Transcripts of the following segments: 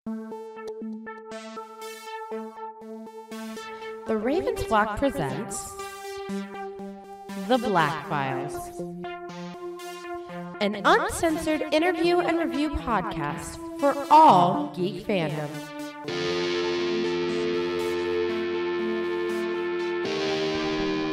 The Ravens Flock presents The Black Files, an uncensored interview and review podcast for all geek fandom.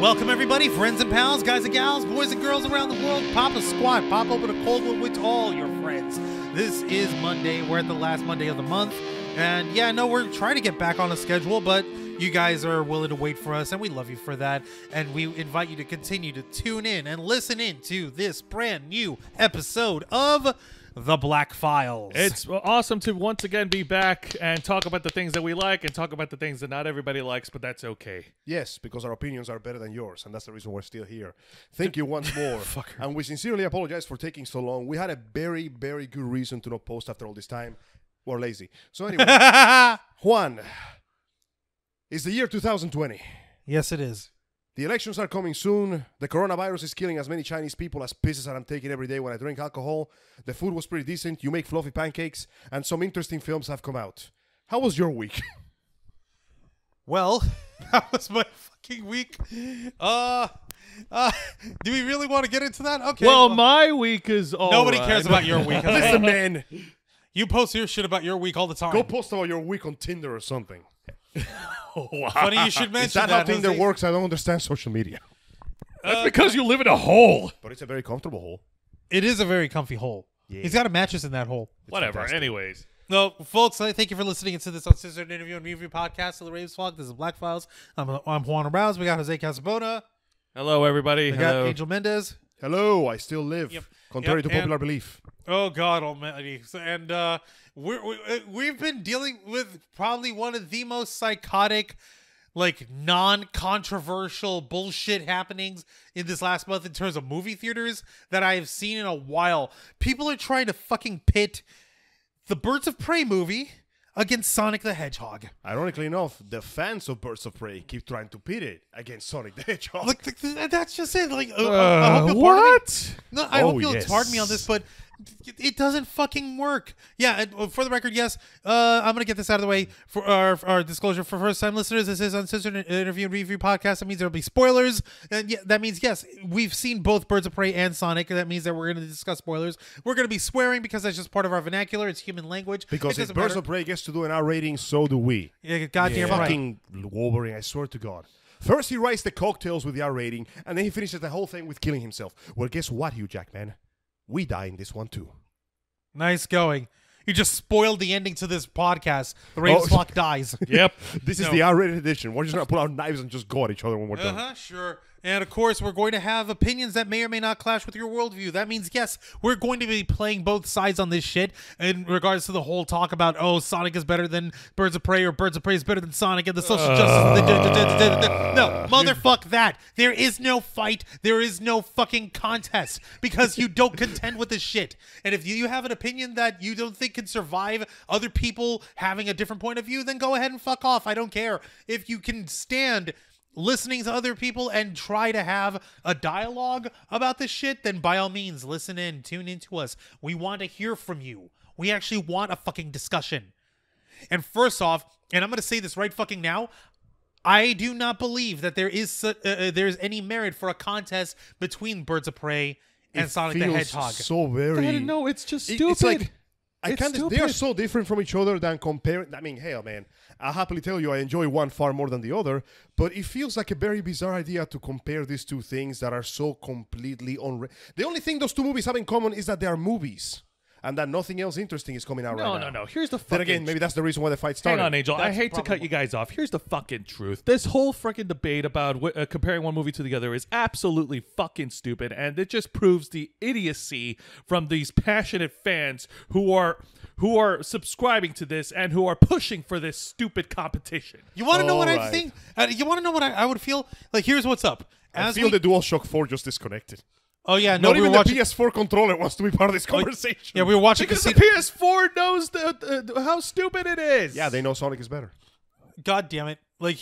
Welcome everybody, friends and pals, guys and gals, boys and girls around the world. Pop a squat, pop open a cold one with all your friends. This is Monday. We're at the last Monday of the month. And yeah, no, we're trying to get back on a schedule, but you guys are willing to wait for us, and we love you for that. And we invite you to continue to tune in and listen in to this brand new episode of The Black Files. It's awesome to once again be back and talk about the things that we like and talk about the things that not everybody likes, but that's okay. Yes, because our opinions are better than yours, and that's the reason we're still here. Thank you once more. And we sincerely apologize for taking so long. We had a very, very good reason to not post after all this time. We're lazy. So anyway, Juan, it's the year 2020. Yes, it is. The elections are coming soon. The coronavirus is killing as many Chinese people as pisses that I'm taking every day when I drink alcohol. The food was pretty decent. You make fluffy pancakes, and some interesting films have come out. How was your week? Well, that was my fucking week. Do we really want to get into that? Okay. Well, my week is all nobody right. cares about your week. Listen, man. You post your shit about your week all the time. Go post about your week on Tinder or something. Wow. Funny you should mention Is that how Tinder Jose. works? I don't understand social media. That's because you live in a hole. But it's a very comfortable hole. It is a very comfy hole. Yeah. He's got a mattress in that hole. Whatever. fantastic. Anyways. No, folks, thank you for listening to this uncensored interview and review podcast of the Ravens Flock. This is Black Files. I'm Juan Rouse. We got Jose Casabona. Hello, everybody. We got Hello. Angel Mendez. Hello, I still live. Yep. Contrary Yep, to popular belief. Oh God Almighty! And we've been dealing with probably one of the most psychotic, like non-controversial bullshit happenings in this last month in terms of movie theaters that I have seen in a while. People are trying to fucking pit the Birds of Prey movie against Sonic the Hedgehog. Ironically enough, the fans of Birds of Prey keep trying to pit it against Sonic the Hedgehog. Like that's just it. Like I hope you'll pardon me. What? No, I hope you'll yes. pardon me on this, but it doesn't fucking work. Yeah, and for the record, yes, I'm gonna get this out of the way for our disclosure for first-time listeners. This is uncensored interview and review podcast. That means there'll be spoilers, and yeah, that means yes, we've seen both Birds of Prey and Sonic. That means that we're gonna discuss spoilers. We're gonna be swearing because that's just part of our vernacular. It's human language. because if Birds of Prey gets to do an R rating, so do we. Yeah, goddamn right. Fucking Wolverine, I swear to God. First he writes the cocktails with the R rating, and then he finishes the whole thing with killing himself. Well, guess what, Hugh Jackman? We die in this one too. Nice going. You just spoiled the ending to this podcast. The Ravens Flock dies. Yep. This is the R-rated edition. We're just going to pull out knives and just go at each other when we're done. Sure. And of course, we're going to have opinions that may or may not clash with your worldview. That means, yes, we're going to be playing both sides on this shit in regards to the whole talk about, oh, Sonic is better than Birds of Prey or Birds of Prey is better than Sonic and the social justice. No, motherfuck that. There is no fight. There is no fucking contest because you don't contend with this shit. And if you have an opinion that you don't think can survive other people having a different point of view, then go ahead and fuck off. I don't care. If you can stand listening to other people and try to have a dialogue about this shit, then by all means, listen in, tune into us. We want to hear from you. We actually want a fucking discussion. And first off, and I'm going to say this right fucking now, I do not believe that there is there's any merit for a contest between Birds of Prey and Sonic the Hedgehog. So very. No, it's just stupid. It's like It's they are stupid. so different from each other than comparing. I mean, hell, man, I'll happily tell you I enjoy one far more than the other, but it feels like a very bizarre idea to compare these two things that are so completely The only thing those two movies have in common is that they are movies, and that nothing else interesting is coming out right now. No. Here's the fucking... Then again, maybe that's the reason why the fight started. Hang on, Angel. I That's hate to probably cut you guys off. Here's the fucking truth. This whole freaking debate about comparing one movie to the other is absolutely fucking stupid, and it just proves the idiocy from these passionate fans who are subscribing to this and who are pushing for this stupid competition. You want to know what I Alright. think? You want to know what I would feel? Like, here's what's up. I feel the DualShock 4 just disconnected. Oh, yeah, no, Not we were even the watching... PS4 controller wants to be part of this conversation. Yeah, we were watching... Because the PS4 knows how stupid it is. Yeah, they know Sonic is better. God damn it. Like,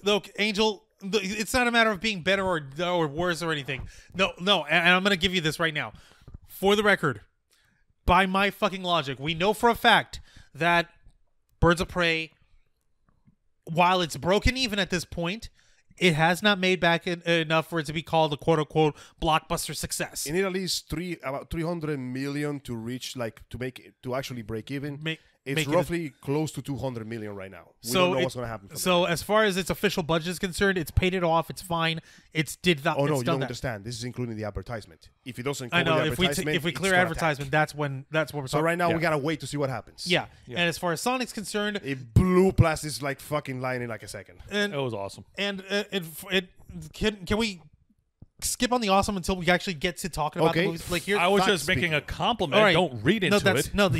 look, Angel, it's not a matter of being better or worse or anything. No, and I'm going to give you this right now. For the record, by my fucking logic, we know for a fact that Birds of Prey, while it's broken even at this point, it has not made back enough for it to be called a quote-unquote blockbuster success. It need at least about 300 million to reach, like, to actually break even. It's roughly close to 200 million right now. We don't know what's going to happen. So as far as its official budget is concerned, it's paid it off. It's fine. It's did that. Oh no, you don't understand. This is including the advertisement. If it doesn't, I know. The advertisement, if we clear advertisement, that's when we're talking. So right now we gotta wait to see what happens. Yeah. And as far as Sonic's concerned, it blew past this like fucking line in like a second. And it was awesome. And can we skip on the awesome until we actually get to talking about the movies? Like here, I was just making a compliment. Right. Don't read into it. No,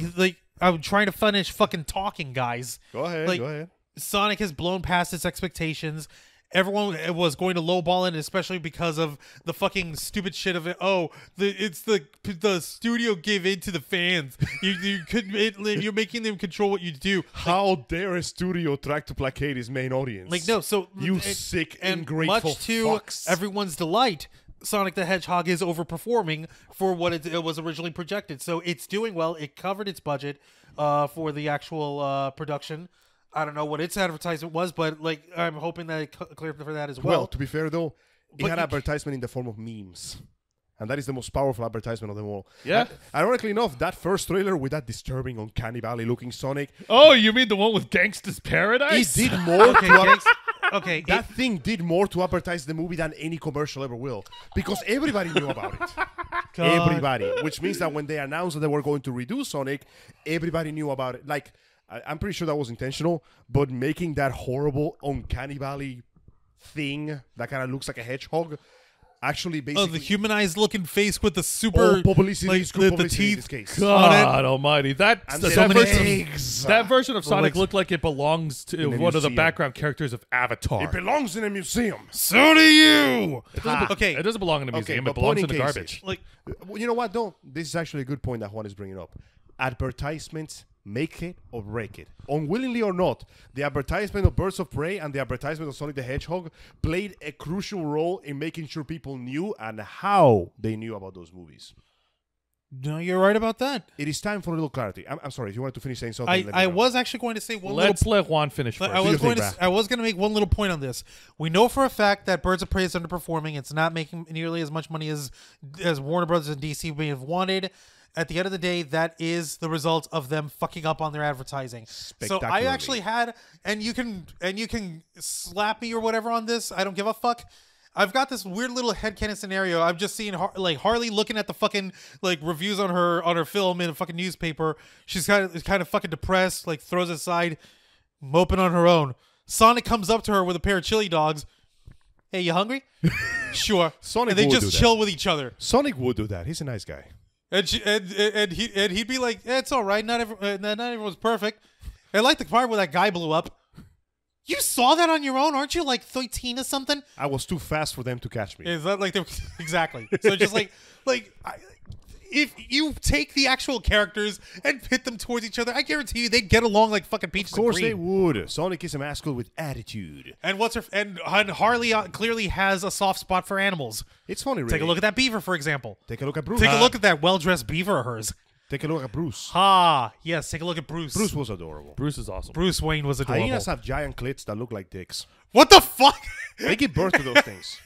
I'm trying to finish fucking talking, guys. Go ahead. Go ahead. Sonic has blown past its expectations. Everyone was going to lowball it, especially because of the fucking stupid shit of it. Oh, it's the studio gave in to the fans. You're making them control what you do. How dare a studio try to placate his main audience? Like no, so you sick and ungrateful much to fucks. Everyone's delight, Sonic the Hedgehog is overperforming for what it was originally projected. So it's doing well. It covered its budget for the actual production. I don't know what its advertisement was, but like I'm hoping that it cleared for that as well. Well, to be fair though, it had advertisement in the form of memes. And that is the most powerful advertisement of them all. Yeah. Ironically enough, that first trailer with that disturbing Uncanny Valley looking Sonic. Oh, you mean the one with Gangsta's Paradise? It did more Okay, that thing did more to advertise the movie than any commercial ever will. Because everybody knew about it. Everybody. Which means that when they announced that they were going to redo Sonic, everybody knew about it. Like, I'm pretty sure that was intentional, but making that horrible Uncanny Valley thing that kind of looks like a hedgehog, actually basically... the humanized looking face with the super... publicity, like, the teeth. in this case. God almighty. That version of Sonic But looked like it belongs to one of the background characters of Avatar. It belongs in a museum. So do you! It doesn't belong in a museum. It belongs in the garbage. Like, you know what, though? This is actually a good point that Juan is bringing up. Advertisements make it or break it. Unwillingly or not, the advertisement of Birds of Prey and the advertisement of Sonic the Hedgehog played a crucial role in making sure people knew and how they knew about those movies. No, you're right about that. It is time for a little clarity. I'm sorry, if you wanted to finish saying something. I was actually going to say one Let's let Juan finish first. I was going to make one little point on this. We know for a fact that Birds of Prey is underperforming. It's not making nearly as much money as Warner Brothers and DC may have wanted. At the end of the day, that is the result of them fucking up on their advertising. So I actually had, and you can slap me or whatever on this. I don't give a fuck. I've got this weird little headcanon scenario. I'm just seeing Harley looking at the fucking like reviews on her film in a fucking newspaper. She's kind of fucking depressed, like throws it aside, moping on her own. Sonic comes up to her with a pair of chili dogs. Hey, you hungry? Sure. Sonic and they would just do chill that. with each other. Sonic would do that. He's a nice guy. And he'd be like, it's all right. Not everyone's perfect. I like the part where that guy blew up. You saw that on your own, aren't you? Like 13 or something. I was too fast for them to catch me. Is that like exactly? So just if you take the actual characters and pit them towards each other, I guarantee you they'd get along like fucking peaches and cream. Of course they would. Sonic is a mascot with attitude. And Harley clearly has a soft spot for animals. It's funny, really. Take a look at that beaver, for example. Take a look at Bruce. Take a look at that well-dressed beaver of hers. Take a look at Bruce. Yes, take a look at Bruce. Bruce was adorable. Bruce is awesome. Bruce Wayne was adorable. Hyenas have giant clits that look like dicks. What the fuck? They give birth to those things.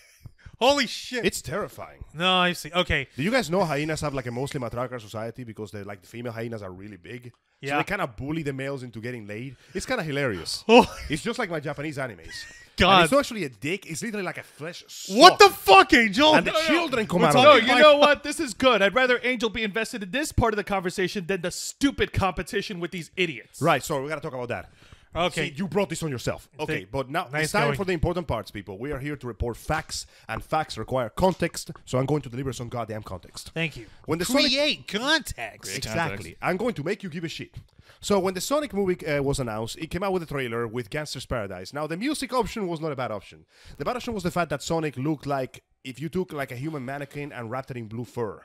Holy shit. It's terrifying. No, I see. Okay. Do you guys know hyenas have like a mostly matriarchal society because they're like the female hyenas are really big? Yeah. So they kind of bully the males into getting laid. It's kind of hilarious. Oh. It's just like my Japanese animes. God. And it's not actually a dick. It's literally like a flesh sock. What the fuck, Angel? And the children come out of No, it. you know what? This is good. I'd rather Angel be invested in this part of the conversation than the stupid competition with these idiots. Right, so we got to talk about that. Okay. See, you brought this on yourself. Okay, but now Nice it's time going. for the important parts, people. We are here to report facts, and facts require context, so I'm going to deliver some goddamn context. Thank you. When the Create context. Exactly. I'm going to make you give a shit. So when the Sonic movie was announced, it came out with a trailer with Gangsta's Paradise. Now, the music option was not a bad option. The bad option was the fact that Sonic looked like if you took like a human mannequin and wrapped it in blue fur.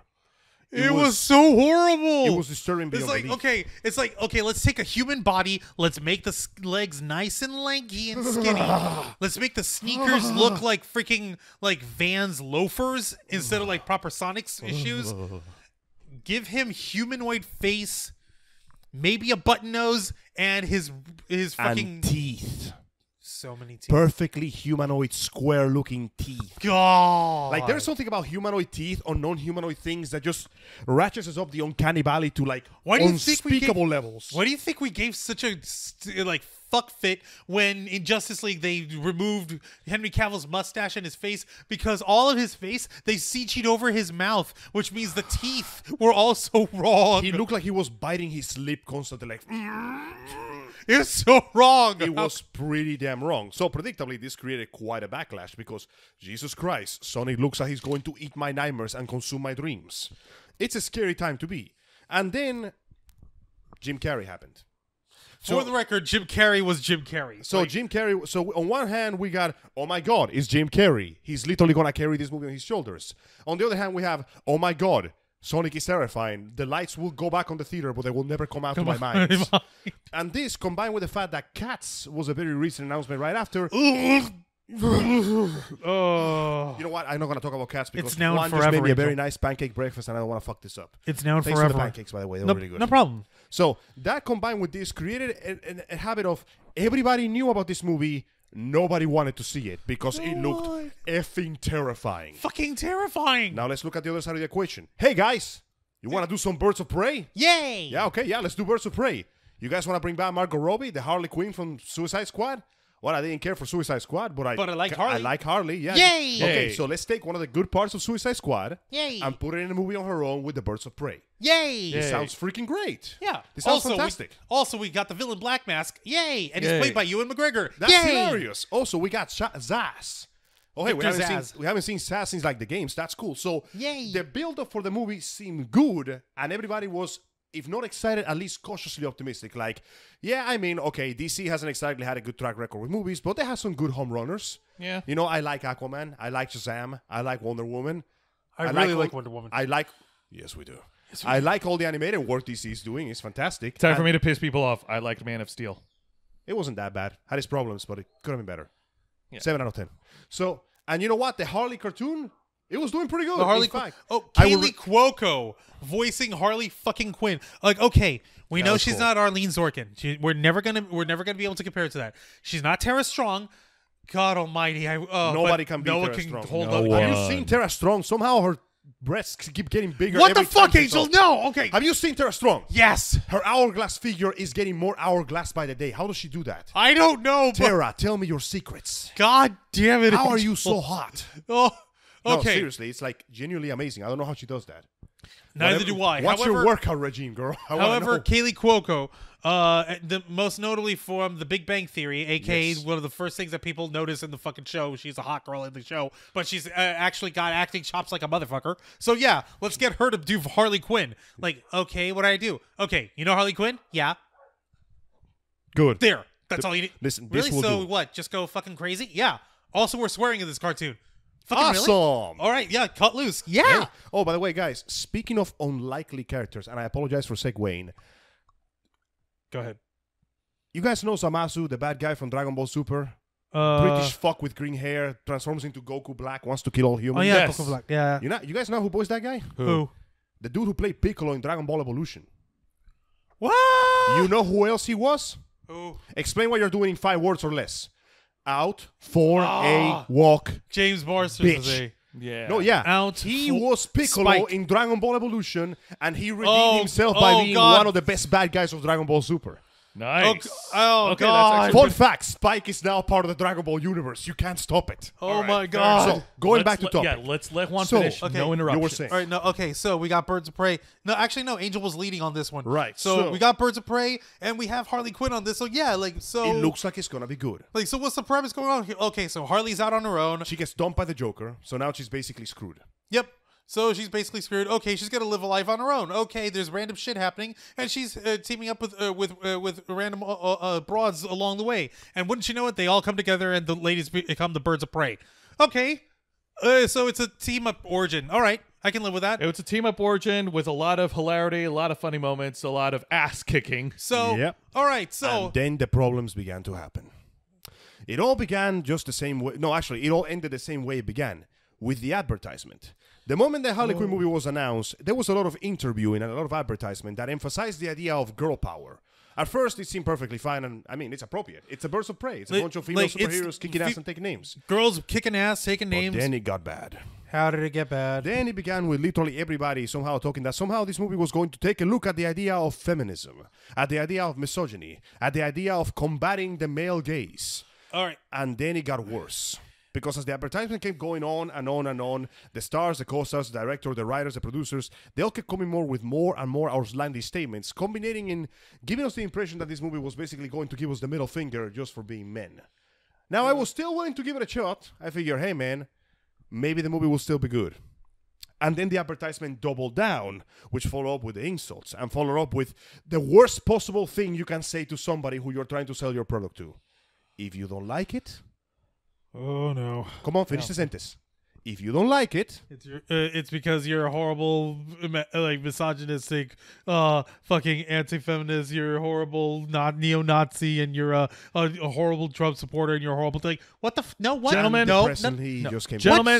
It was so horrible. It was disturbing beyond belief. It's like, okay, let's take a human body. Let's make the legs nice and lanky and skinny. Let's make the sneakers look like freaking like Vans loafers instead of like proper Sonic's shoes. Give him humanoid face. maybe a button nose, and his fucking and teeth. So many teeth. Perfectly humanoid, square-looking teeth. God. Like, there's something about humanoid teeth or non-humanoid things that just ratchets us up the uncanny valley to, like, unspeakable levels. Why do you think we gave such a, fuck fit when in Justice League they removed Henry Cavill's mustache and his face? Because all of his face, they CG'd over his mouth, which means the teeth were also wrong. He looked like he was biting his lip constantly, like... It's so wrong. It was pretty damn wrong. So predictably, this created quite a backlash because, Jesus Christ, Sonic looks like he's going to eat my nightmares and consume my dreams. It's a scary time to be. And then Jim Carrey happened. For the record, Jim Carrey was Jim Carrey. So Jim Carrey, so on one hand we got, oh my God, it's Jim Carrey. He's literally going to carry this movie on his shoulders. On the other hand, we have, oh my God, Sonic is terrifying. The lights will go back on the theater, but they will never come out to my mind. And this, combined with the fact that Cats was a very recent announcement right after. You know what? I'm not going to talk about Cats because Juan just made me a very nice pancake breakfast and I don't want to fuck this up. It's known Thanks forever. for the pancakes, by the way. They were really good. No problem. So that combined with this created a habit of everybody knew about this movie. Nobody wanted to see it because it looked effing terrifying. Fucking terrifying. Now let's look at the other side of the equation. Hey guys, you want to do some Birds of Prey? Yay! Yeah, okay, yeah, let's do Birds of Prey. You guys want to bring back Margot Robbie, the Harley Quinn from Suicide Squad? Well, I didn't care for Suicide Squad, but I like Harley. I like Harley, yeah. Yay! Okay, so let's take one of the good parts of Suicide Squad Yay! and put it in a movie on her own with the Birds of Prey. Yay! It sounds freaking great. Yeah. This sounds fantastic. We got the villain Black Mask. Yay! And he's played by Ewan McGregor. That's Yay! hilarious. Also, we got Zaz. Oh, hey, we haven't seen Zaz since like the games. That's cool. So Yay. The build-up for the movie seemed good, and everybody was, if not excited, at least cautiously optimistic. Like, yeah, I mean, okay, DC hasn't exactly had a good track record with movies, but they have some good home runners. Yeah. You know, I like Aquaman. I like Shazam. I like Wonder Woman. I really like Wonder Woman. Yes, we do. I like all the animated work DC is doing. It's fantastic. Time for me to piss people off. I liked Man of Steel. It wasn't that bad. Had its problems, but it could have been better. Yeah. 7 out of 10. So, and you know what? The Harley cartoon, it was doing pretty good. The Harley Quinn. Kaylee Cuoco voicing Harley fucking Quinn. Like, okay, we know she's not Arlene Zorkin. We're never gonna be able to compare it to that. She's not Tara Strong. God Almighty! Nobody can beat Tara Strong. Hold no up. one. Have you seen Tara Strong? Somehow her breasts keep getting bigger. What the every time fuck, she Angel? talks. No. Okay. Have you seen Tara Strong? Yes. Her hourglass figure is getting more hourglass by the day. How does she do that? I don't know. But Tara, tell me your secrets. God damn it! How are Angel. you so hot? Oh. No, Okay. seriously, it's like genuinely amazing. I don't know how she does that. Neither do I. What's your workout regime, girl? However, Kaylee Cuoco, the most notably from The Big Bang Theory, aka one of the first things that people notice in the fucking show. She's a hot girl in the show, but she's actually got acting chops like a motherfucker. So yeah, let's get her to do Harley Quinn. Like, okay, what do I do? Okay, you know Harley Quinn? Yeah. good. There. That's all you need. Listen, really? this will So do. what? Just go fucking crazy? Yeah. Also, we're swearing in this cartoon. Fucking Awesome. Really? All right, yeah, cut loose. Yeah. Hey. Oh, by the way, guys, speaking of unlikely characters, and I apologize for segueing. Go ahead. You guys know Zamasu, the bad guy from Dragon Ball Super? British fuck with green hair, transforms into Goku Black, wants to kill all humans. Oh yeah, Yes. Goku Black. Yeah. You guys know who voiced that guy? Who? The dude who played Piccolo in Dragon Ball Evolution. What? You know who else he was? Who? Explain what you're doing in 5 words or less. Out for a walk. James Marston Bitch. is a Yeah. No, yeah. Out he for was Piccolo Spike. in Dragon Ball Evolution, and he redeemed himself by being God. one of the best bad guys of Dragon Ball Super. Nice. Oh, Okay, God. that's Fun fact, Spike is now part of the Dragon Ball universe. You can't stop it. Oh right, my fair God. So, going back to topic. Yeah, let's let Juan So, finish. okay, No you were interruptions. saying. All right, no, okay, so we got Birds of Prey. No, actually, no, Angel was leading on this one. Right, So, so- we got Birds of Prey, and we have Harley Quinn on this. So, yeah, like, so. It looks like it's going to be good. Like, so what's the premise going on here? Okay, so Harley's out on her own. She gets dumped by the Joker, so now she's basically screwed. Yep. So she's basically screwed. Okay, she's gonna live a life on her own. Okay, there's random shit happening, and she's teaming up with random broads along the way. And wouldn't you know it, they all come together, and the ladies become the Birds of Prey. Okay, so it's a team up origin. All right, I can live with that. It was a team up origin with a lot of hilarity, a lot of funny moments, a lot of ass kicking. So, Yep. all right, so And then the problems began to happen. It all began just the same way. No, actually, it all ended the same way it began, with the advertisement. The moment the Harley Quinn movie was announced, there was a lot of interviewing and a lot of advertisement that emphasized the idea of girl power. At first, it seemed perfectly fine, and I mean, it's appropriate. It's a Birds of Prey. It's a bunch of female superheroes kicking ass and taking names. Girls kicking ass, taking names. But then it got bad. How did it get bad? Then it began with literally everybody somehow talking that somehow this movie was going to take a look at the idea of feminism, at the idea of misogyny, at the idea of combating the male gaze. All right. And then it got worse. Because as the advertisement kept going on and on and on, the stars, the co-stars, the director, the writers, the producers, they all kept coming with more and more outlandish statements, culminating in giving us the impression that this movie was basically going to give us the middle finger just for being men. Now, I was still willing to give it a shot. I figured, hey, man, maybe the movie will still be good. And then the advertisement doubled down, which followed up with the insults and followed up with the worst possible thing you can say to somebody who you're trying to sell your product to. If you don't like it... Oh, no. Come on, finish the sentence. If you don't like it... It's because you're a horrible, like, misogynistic, fucking anti-feminist, you're a horrible neo-Nazi, and you're a horrible Trump supporter, and you're a horrible thing. What the... No, what? Gentlemen,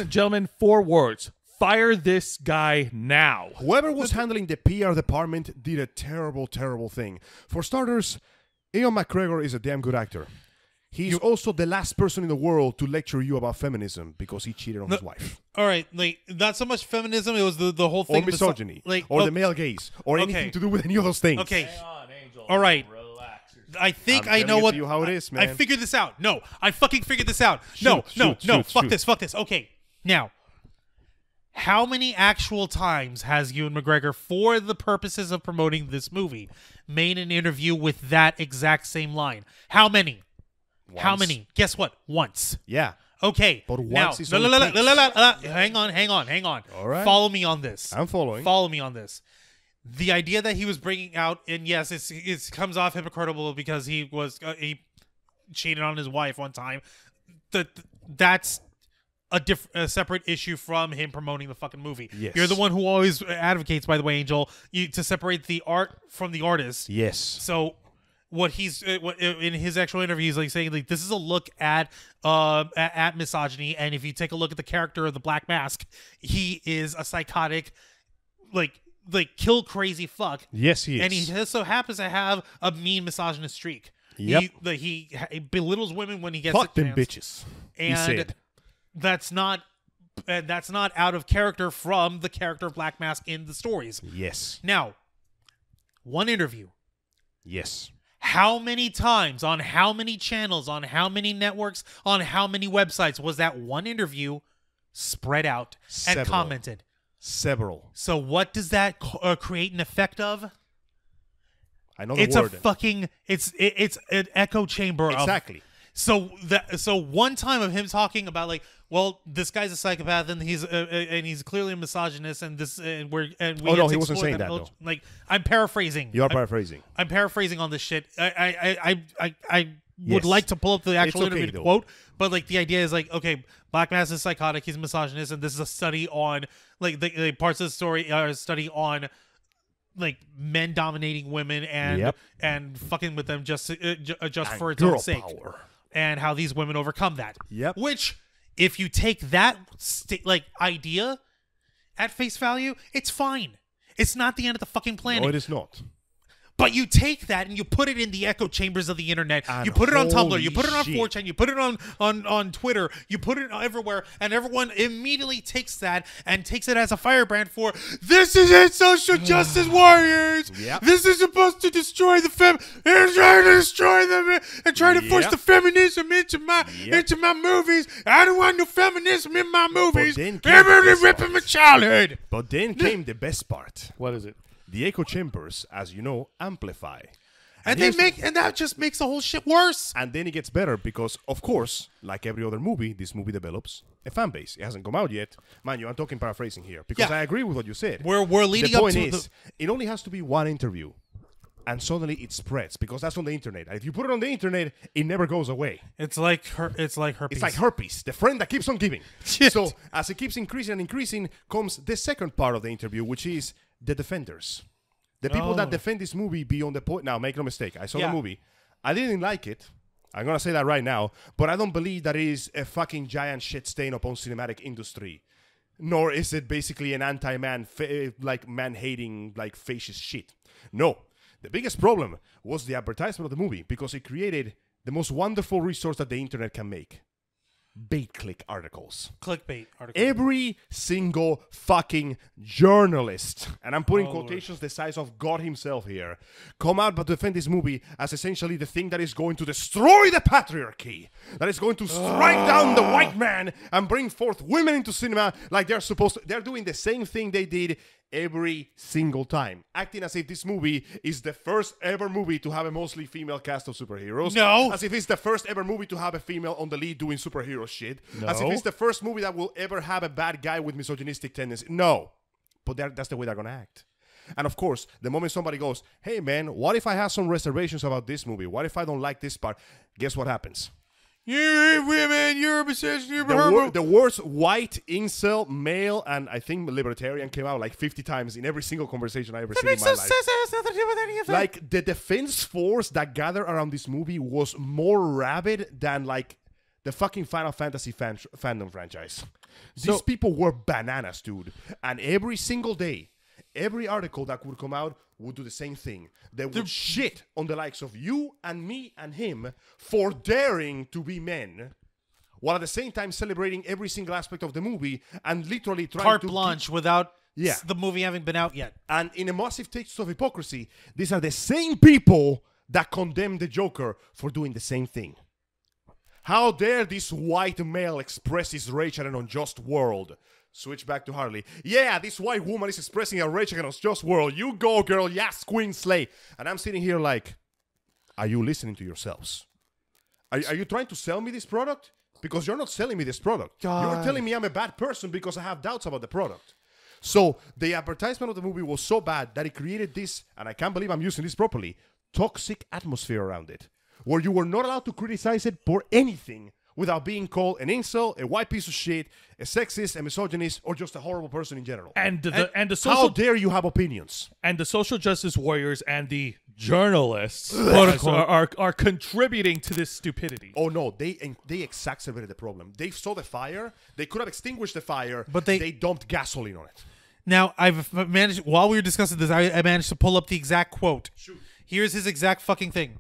Gentlemen, 4 words. Fire this guy now. Whoever was handling the PR department did a terrible, terrible thing. For starters, Ewan McGregor is a damn good actor. He's also the last person in the world to lecture you about feminism because he cheated on his wife. All right, like, not so much feminism, it was the whole thing. Or misogyny, or the male gaze, or anything to do with any of those things. Okay. Hang on, Angel. All right. Relax. I think I know telling what... you how it is, man. I figured this out. No, I fucking figured this out. Shoot. Fuck this. Okay, now... How many actual times has Ewan McGregor, for the purposes of promoting this movie, made an interview with that exact same line? How many? Once. How many? Guess what? Once. Yeah. Okay. But now, once is hang on. All right. Follow me on this. I'm following. Follow me on this. The idea that he was bringing out, and yes, it comes off hypocritical because he cheated on his wife one time. That's a separate issue from him promoting the fucking movie. Yes. You're the one who always advocates, by the way, Angel, to separate the art from the artist. Yes. So what he's in his actual interview, he's like saying, like, this is a look at misogyny, and if you take a look at the character of the Black Mask, he is a psychotic, like kill crazy fuck. Yes, he is. And he just so happens to have a mean misogynist streak. Yep. He belittles women when he gets Fuck the them chance. bitches. And he said. that's not out of character from the character of Black Mask in the stories. Yes. Now, one interview. Yes. How many times, on how many channels, on how many networks, on how many websites was that one interview spread out and commented? Several. So what does that create an effect of? I know the it's word. It's an echo chamber. Exactly. So one time of him talking about, like, well, this guy's a psychopath and he's clearly a misogynist and we he wasn't saying that though. Like, I'm paraphrasing. You are paraphrasing. I'm paraphrasing on this shit. I would Yes. like to pull up the actual It's okay, interview to though. quote, but like the idea is like, okay, Black Mask is psychotic, he's a misogynist, and this is a study on like the parts of the story are a study on like men dominating women and fucking with them just for its own sake. Power. And how these women overcome that. Yep. Which, if you take that idea at face value, it's fine. It's not the end of the fucking planet. No, it is not. But you take that and you put it in the echo chambers of the internet. And you put it on Tumblr. holy You put it on shit. 4chan. You put it on Twitter. You put it everywhere. And everyone immediately takes that and takes it as a firebrand for, this is it, social justice warriors. Yep. This is supposed to destroy the They're trying to destroy them and try to force Yep. the feminism into my movies. I don't want no feminism in my movies. then came Everybody this ripping my part. childhood. But then came the best part. What is it? The echo chambers, as you know, amplify. And here's- that just makes the whole shit worse. And then it gets better because, of course, like every other movie, this movie develops a fan base. It hasn't come out yet. Mind you, I'm talking paraphrasing here because Yeah. I agree with what you said. We're leading the up point to is, it only has to be one interview. And suddenly it spreads because that's on the internet. And if you put it on the internet, it never goes away. It's like herpes. It's like herpes, the friend that keeps on giving. Shit. So as it keeps increasing and increasing, comes the second part of the interview, which is the defenders. The people that defend this movie beyond the point. Now, make no mistake. I saw the movie. I didn't like it. I'm going to say that right now. But I don't believe that it is a fucking giant shit stain upon cinematic industry. nor is it basically an anti-man, like man-hating, like fascist shit. No, the biggest problem was the advertisement of the movie because it created the most wonderful resource that the internet can make. Bait-click articles. Clickbait articles. Every single fucking journalist, and I'm putting quotations the size of God himself here, come out but defend this movie as essentially the thing that is going to destroy the patriarchy, that is going to strike down the white man and bring forth women into cinema like they're supposed to. They're doing the same thing they did every single time, acting as if this movie is the first ever movie to have a mostly female cast of superheroes. No. As if it's the first ever movie to have a female on the lead doing superhero shit. No. As if it's the first movie that will ever have a bad guy with misogynistic tendencies. No. But that's the way they're going to act. And of course, the moment somebody goes, hey man, what if I have some reservations about this movie? What if I don't like this part? Guess what happens? You hate women, you're a misogynist, you're a The worst white incel male, and I think libertarian came out like 50 times in every single conversation I ever seen in my life. It has nothing to do with any of that. Like, the defense force that gathered around this movie was more rabid than like the fucking Final Fantasy fandom franchise. These people were bananas, dude. And every single day, every article that would come out would do the same thing. They would shit on the likes of you and me and him for daring to be men, while at the same time celebrating every single aspect of the movie and literally trying Carte to blanche without Yeah. the movie having been out yet. And in a massive taste of hypocrisy, these are the same people that condemn the Joker for doing the same thing. How dare this white male express his rage at an unjust world? Switch back to Harley. Yeah, this white woman is expressing her rage at an unjust world. You go, girl. Yes, Quinn slay. And I'm sitting here like, are you listening to yourselves? Are you trying to sell me this product? Because you're not selling me this product. God. You're telling me I'm a bad person because I have doubts about the product. So the advertisement of the movie was so bad that it created this, and I can't believe I'm using this properly, toxic atmosphere around it, where you were not allowed to criticize it for anything without being called an incel, a white piece of shit, a sexist, a misogynist, or just a horrible person in general. And the How social dare you have opinions? and the social justice warriors and the journalists are contributing to this stupidity. Oh no, they exacerbated the problem. They saw the fire. They could have extinguished the fire, But they dumped gasoline on it. Now, I've managed, while we were discussing this, I managed to pull up the exact quote. Shoot. Here's his exact fucking thing.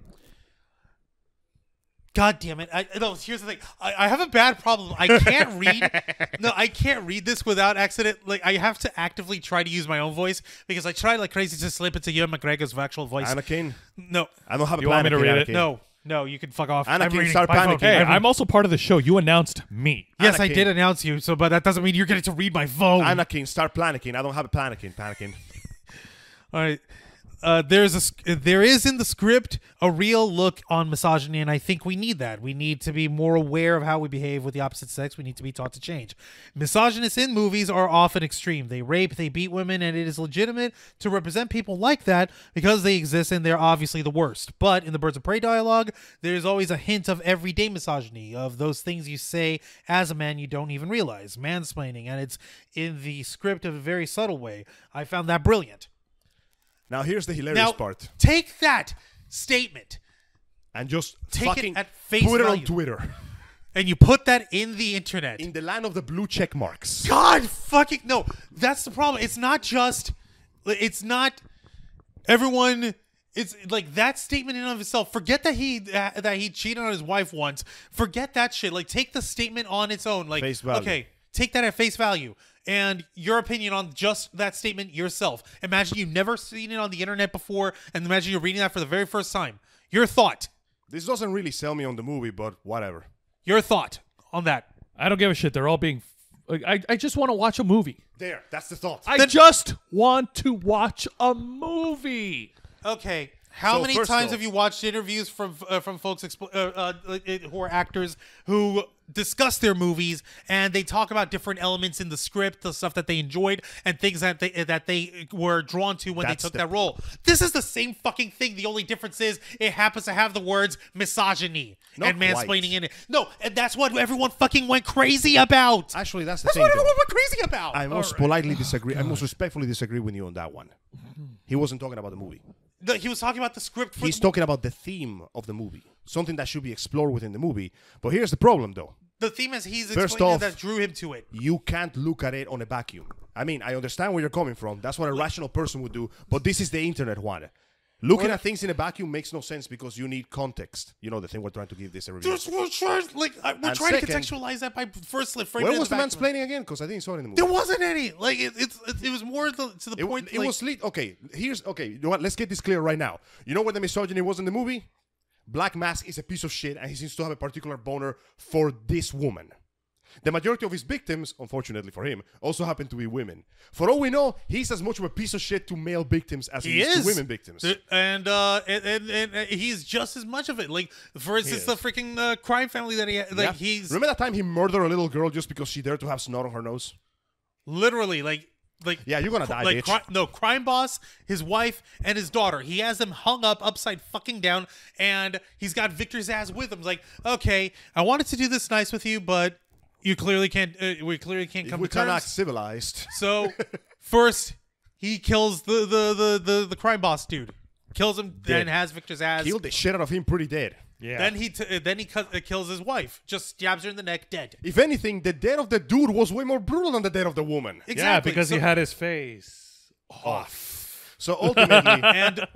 God damn it. No, here's the thing. I have a bad problem. I can't read. No, I can't read this without accident. Like, I have to actively try to use my own voice because I try like crazy to slip into Ewan McGregor's actual voice. Anakin, No. I don't have a You want plan. me to read it? No, you can fuck off. Anakin, I'm reading start by phone. panicking. Hey, I'm also part of the show. You announced me. Yes, I Anakin. did announce you, but that doesn't mean you're getting to read my phone. Anakin, start panicking. I don't have a panicking. All right. There is in the script a real look on misogyny, and I think we need that. We need to be more aware of how we behave with the opposite sex. We need to be taught to change. Misogynists in movies are often extreme. They rape, they beat women, and it is legitimate to represent people like that because they exist and they're obviously the worst. But in the Birds of Prey dialogue, there's always a hint of everyday misogyny, of those things you say as a man you don't even realize, mansplaining, and it's in the script of a very subtle way. I found that brilliant. Now here's the hilarious part. Take that statement And just Take it fucking at face put it on value. Twitter. and you put that in the internet. In the land of the blue check marks. God fucking no. That's the problem. It's not everyone. It's like that statement in and of itself. Forget that he cheated on his wife once. Forget that shit. Like, take the statement on its own. Like, Face value. okay, take that at face value. And your opinion on just that statement yourself. Imagine you've never seen it on the internet before, and imagine you're reading that for the very first time. Your thought. This doesn't really sell me on the movie, but whatever. Your thought on that. I don't give a shit. They're all being. I just want to watch a movie. There, that's the thought. I just want to watch a movie. Okay. How So many first times off- have you watched interviews from folks who are actors who discuss their movies and they talk about different elements in the script, the stuff that they enjoyed, and things that they were drawn to when That's they took the- that role? This is the same fucking thing. The only difference is it happens to have the words misogyny Not and mansplaining quite. in it. No, and that's what everyone fucking went crazy about. Actually, that's the That's thing, what everyone though. went crazy about. I most politely disagree. I most respectfully disagree with you on that one. He wasn't talking about the movie. He was talking about the script. For He's talking about the theme of the movie. Something that should be explored within the movie. But here's the problem, though. The theme as he's First explaining off, that drew him to it. You can't look at it on a vacuum. I mean, I understand where you're coming from. That's what a rational person would do. But this is the internet, Juan. Looking at things in a vacuum makes no sense because you need context. You know, the thing we're trying to give this a review. We're trying to contextualize that by first framing Where it was the in vacuum. mansplaining again? Because I didn't saw it in the movie. There wasn't any. Like it was more to the point. It was lit. Okay, you know what? Let's get this clear right now. You know where the misogyny was in the movie? Black Mask is a piece of shit, and he seems to have a particular boner for this woman. The majority of his victims, unfortunately for him, also happen to be women. For all we know, he's as much of a piece of shit to male victims as he is to women victims. And he's just as much of it. Like, for instance, the freaking crime family that he had. Like, he's... Remember that time he murdered a little girl just because she dared to have snot on her nose? Literally, like yeah, you're gonna die, bitch. Crime boss, his wife, and his daughter. He has them hung up upside fucking down, and he's got Victor's ass with him. He's like, okay, I wanted to do this nice with you, but you clearly can't. We clearly can't come to terms. We cannot civilized. So first, he kills the crime boss dude. Kills him, then has Victor's ass. Killed the shit out of him, pretty dead. Yeah. Then he kills his wife. Just stabs her in the neck, dead. If anything, the death of the dude was way more brutal than the death of the woman. Exactly. Yeah, because he had his face off. So ultimately, and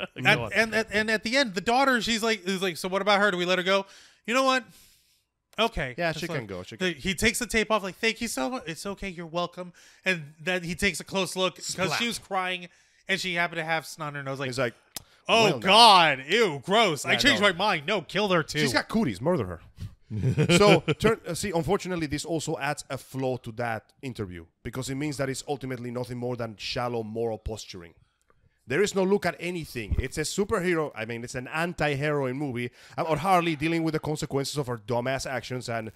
at the end, the daughter, is like, so what about her? Do we let her go? You know what? Okay. Yeah, she can go. He takes the tape off, like, thank you so much. It's okay. You're welcome. And then he takes a close look because she was crying and she happened to have snot on her nose. Like, he's like, oh, well God. Ew, gross. Yeah, I changed my mind. No, kill her too. She's got cooties. Murder her. So, see, unfortunately, this also adds a flaw to that interview because it means that it's ultimately nothing more than shallow moral posturing. There is no look at anything. It's a superhero. I mean, it's an anti-heroine movie about Harley dealing with the consequences of her dumbass actions and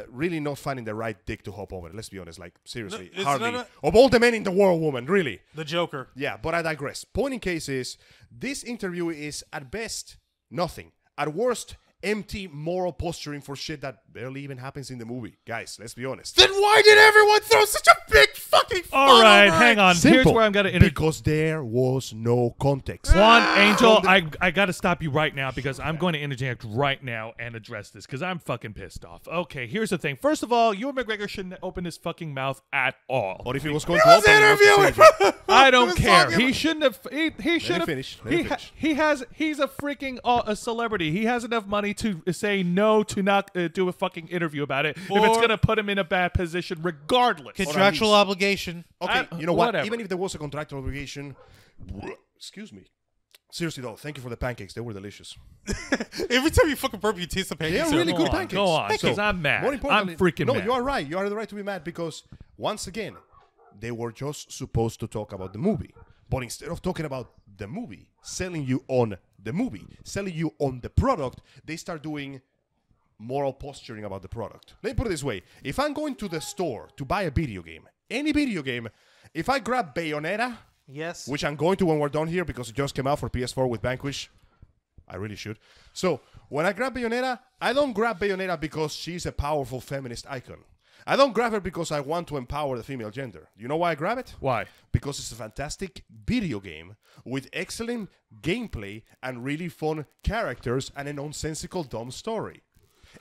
really not finding the right dick to hop over. Let's be honest. Like, seriously. No, Harley, of all the men in the world, woman, really. The Joker. Yeah, but I digress. Point in case is, this interview is, at best, nothing. At worst, empty moral posturing for shit that barely even happens in the movie. Guys, let's be honest. Then why did everyone throw such a big fucking All right, over hang it? on. Simple. Here's where I'm going to Because there was no context. Juan, Angel, I got to stop you right now because I'm going to interject right now and address this because I'm fucking pissed off. Okay, here's the thing. First of all, Ewan McGregor shouldn't open his fucking mouth at all. Or if he was going to open interviewing. I don't care. He shouldn't have. He should have. He's a freaking a celebrity. He has enough money to say no to not do a fucking interview about it if it's gonna put him in a bad position, regardless. Contractual obligation. Okay, you know what? Whatever. Even if there was a contractual obligation, excuse me. Seriously though, thank you for the pancakes. They were delicious. Every time you fucking burp, you taste the pancakes. They're really good Go on, pancakes. go on, So, because I'm mad. More importantly, I'm freaking no, mad. you are right. You are the right to be mad because once again, they were just supposed to talk about the movie. But instead of talking about the movie, selling you on the movie, selling you on the product, they start doing moral posturing about the product. Let me put it this way. If I'm going to the store to buy a video game, any video game, if I grab Bayonetta, Yes. which I'm going to when we're done here because it just came out for PS4 with Vanquish, I really should. So, when I grab Bayonetta, I don't grab Bayonetta because she's a powerful feminist icon. I don't grab her because I want to empower the female gender. You know why I grab it? Why? Because it's a fantastic video game with excellent gameplay and really fun characters and a nonsensical dumb story.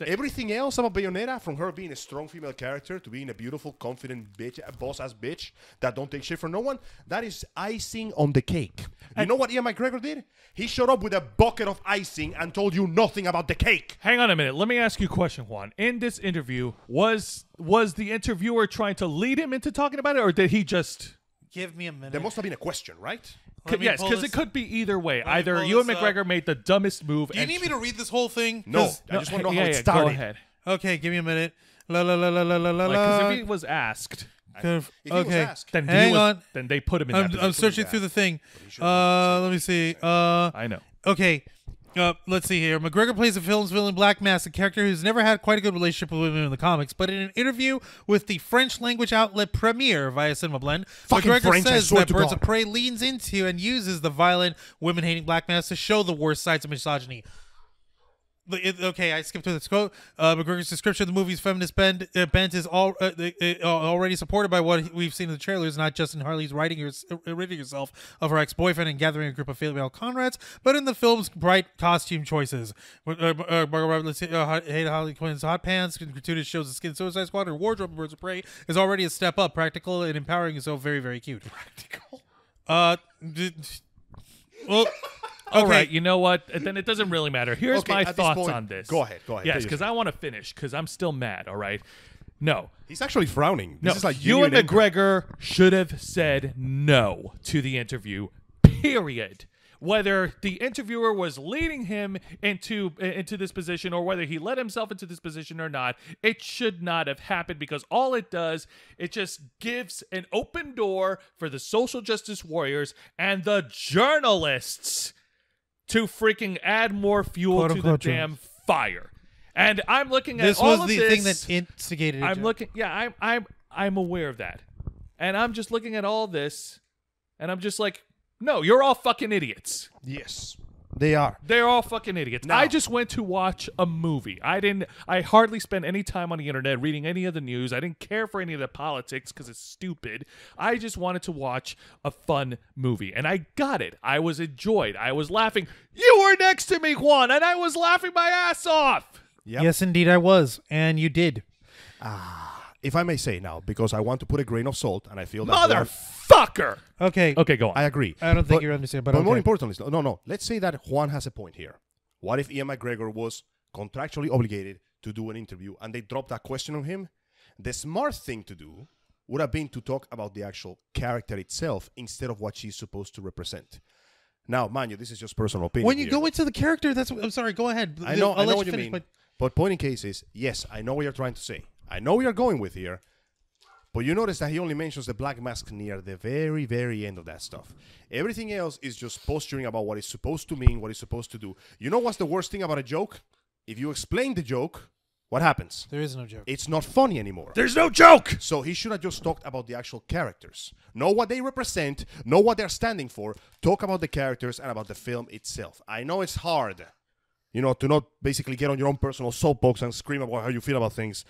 Everything else about Bayonetta, from her being a strong female character to being a beautiful, confident bitch, a boss-ass bitch that don't take shit from no one, that is icing on the cake. You know what Ian McGregor did? He showed up with a bucket of icing and told you nothing about the cake. Hang on a minute. Let me ask you a question, Juan. In this interview, was the interviewer trying to lead him into talking about it, or did he just... Give me a minute. There must have been a question, right? Yes, because it could be either way. Either Ewan McGregor made the dumbest move. Do you need me to read this whole thing? No, I just want to know how it Go started. ahead. Okay, give me a minute. La la la la la la la. Because if he was asked, If he was asked, then Hang on. then they put him in that position. I'm searching through the thing. Let me see. I know. Okay. Let's see here. McGregor plays the film's villain Black Mask, a character who's never had quite a good relationship with women in the comics. But in an interview with the French language outlet Premiere via Cinema Blend, McGregor French, I says swear that to Birds God. of Prey leans into and uses the violent, women-hating Black Mask to show the worst sides of misogyny. Okay, I skipped to the quote. McGregor's description of the movie's feminist bent is already supported by what we've seen in the trailers, not just in Harley's ridding herself of her ex-boyfriend and gathering a group of female comrades, but in the film's bright costume choices. Margot Robbie hated Harley Quinn's hot pants. Gratuitous shows the Skin Suicide Squad. Her wardrobe in Birds of Prey is already a step up, practical and empowering, and so very, very cute. Practical. Well. All Okay. right, you know what? Then it doesn't really matter. Here's Okay, my at this thoughts point- on this. Go ahead. Yes, because I want to finish, because I'm still mad, all right? No. He's actually frowning. No, This is like Ewan genuine anger. McGregor should have said no to the interview, period. Whether the interviewer was leading him into this position or whether he let himself into this position or not, it should not have happened, because all it does, it just gives an open door for the social justice warriors and the journalists to freaking add more fuel Quote, to the unquote, damn fire. And I'm looking at This all was of the this. thing that instigated it. I'm Jeff. looking. Yeah, I'm aware of that, and I'm just looking at all this, and I'm just like, no, you're all fucking idiots. Yes, they are. They're all fucking idiots. Now- I just went to watch a movie. I hardly spent any time on the internet reading any of the news. I didn't care for any of the politics because it's stupid. I just wanted to watch a fun movie, and I got it. I was enjoyed. I was laughing. You were next to me, Juan, and I was laughing my ass off. Yep. Yes, indeed, I was, and you did. If I may say now, because I want to put a grain of salt, and I feel that Motherfucker. Okay. Okay, go on. I agree. I don't think you're understanding, but But okay. more importantly, no. Let's say that Juan has a point here. What if Ian McGregor was contractually obligated to do an interview and they dropped that question on him? The smart thing to do would have been to talk about the actual character itself instead of what she's supposed to represent. Now, mind you, this is just personal opinion. When you here. go into the character, I'm sorry. Go ahead. I know I'll let what you finish, mean. But point in case is, yes, I know what you're trying to say. I know where you're going with here. But you notice that he only mentions the black mask near the very, very end of that stuff. Everything else is just posturing about what it's supposed to mean, what it's supposed to do. You know what's the worst thing about a joke? If you explain the joke, what happens? There is no joke. It's not funny anymore. There's no joke. So he should have just talked about the actual characters. Know what they represent, know what they're standing for, talk about the characters and about the film itself. I know it's hard, to not basically get on your own personal soapbox and scream about how you feel about things.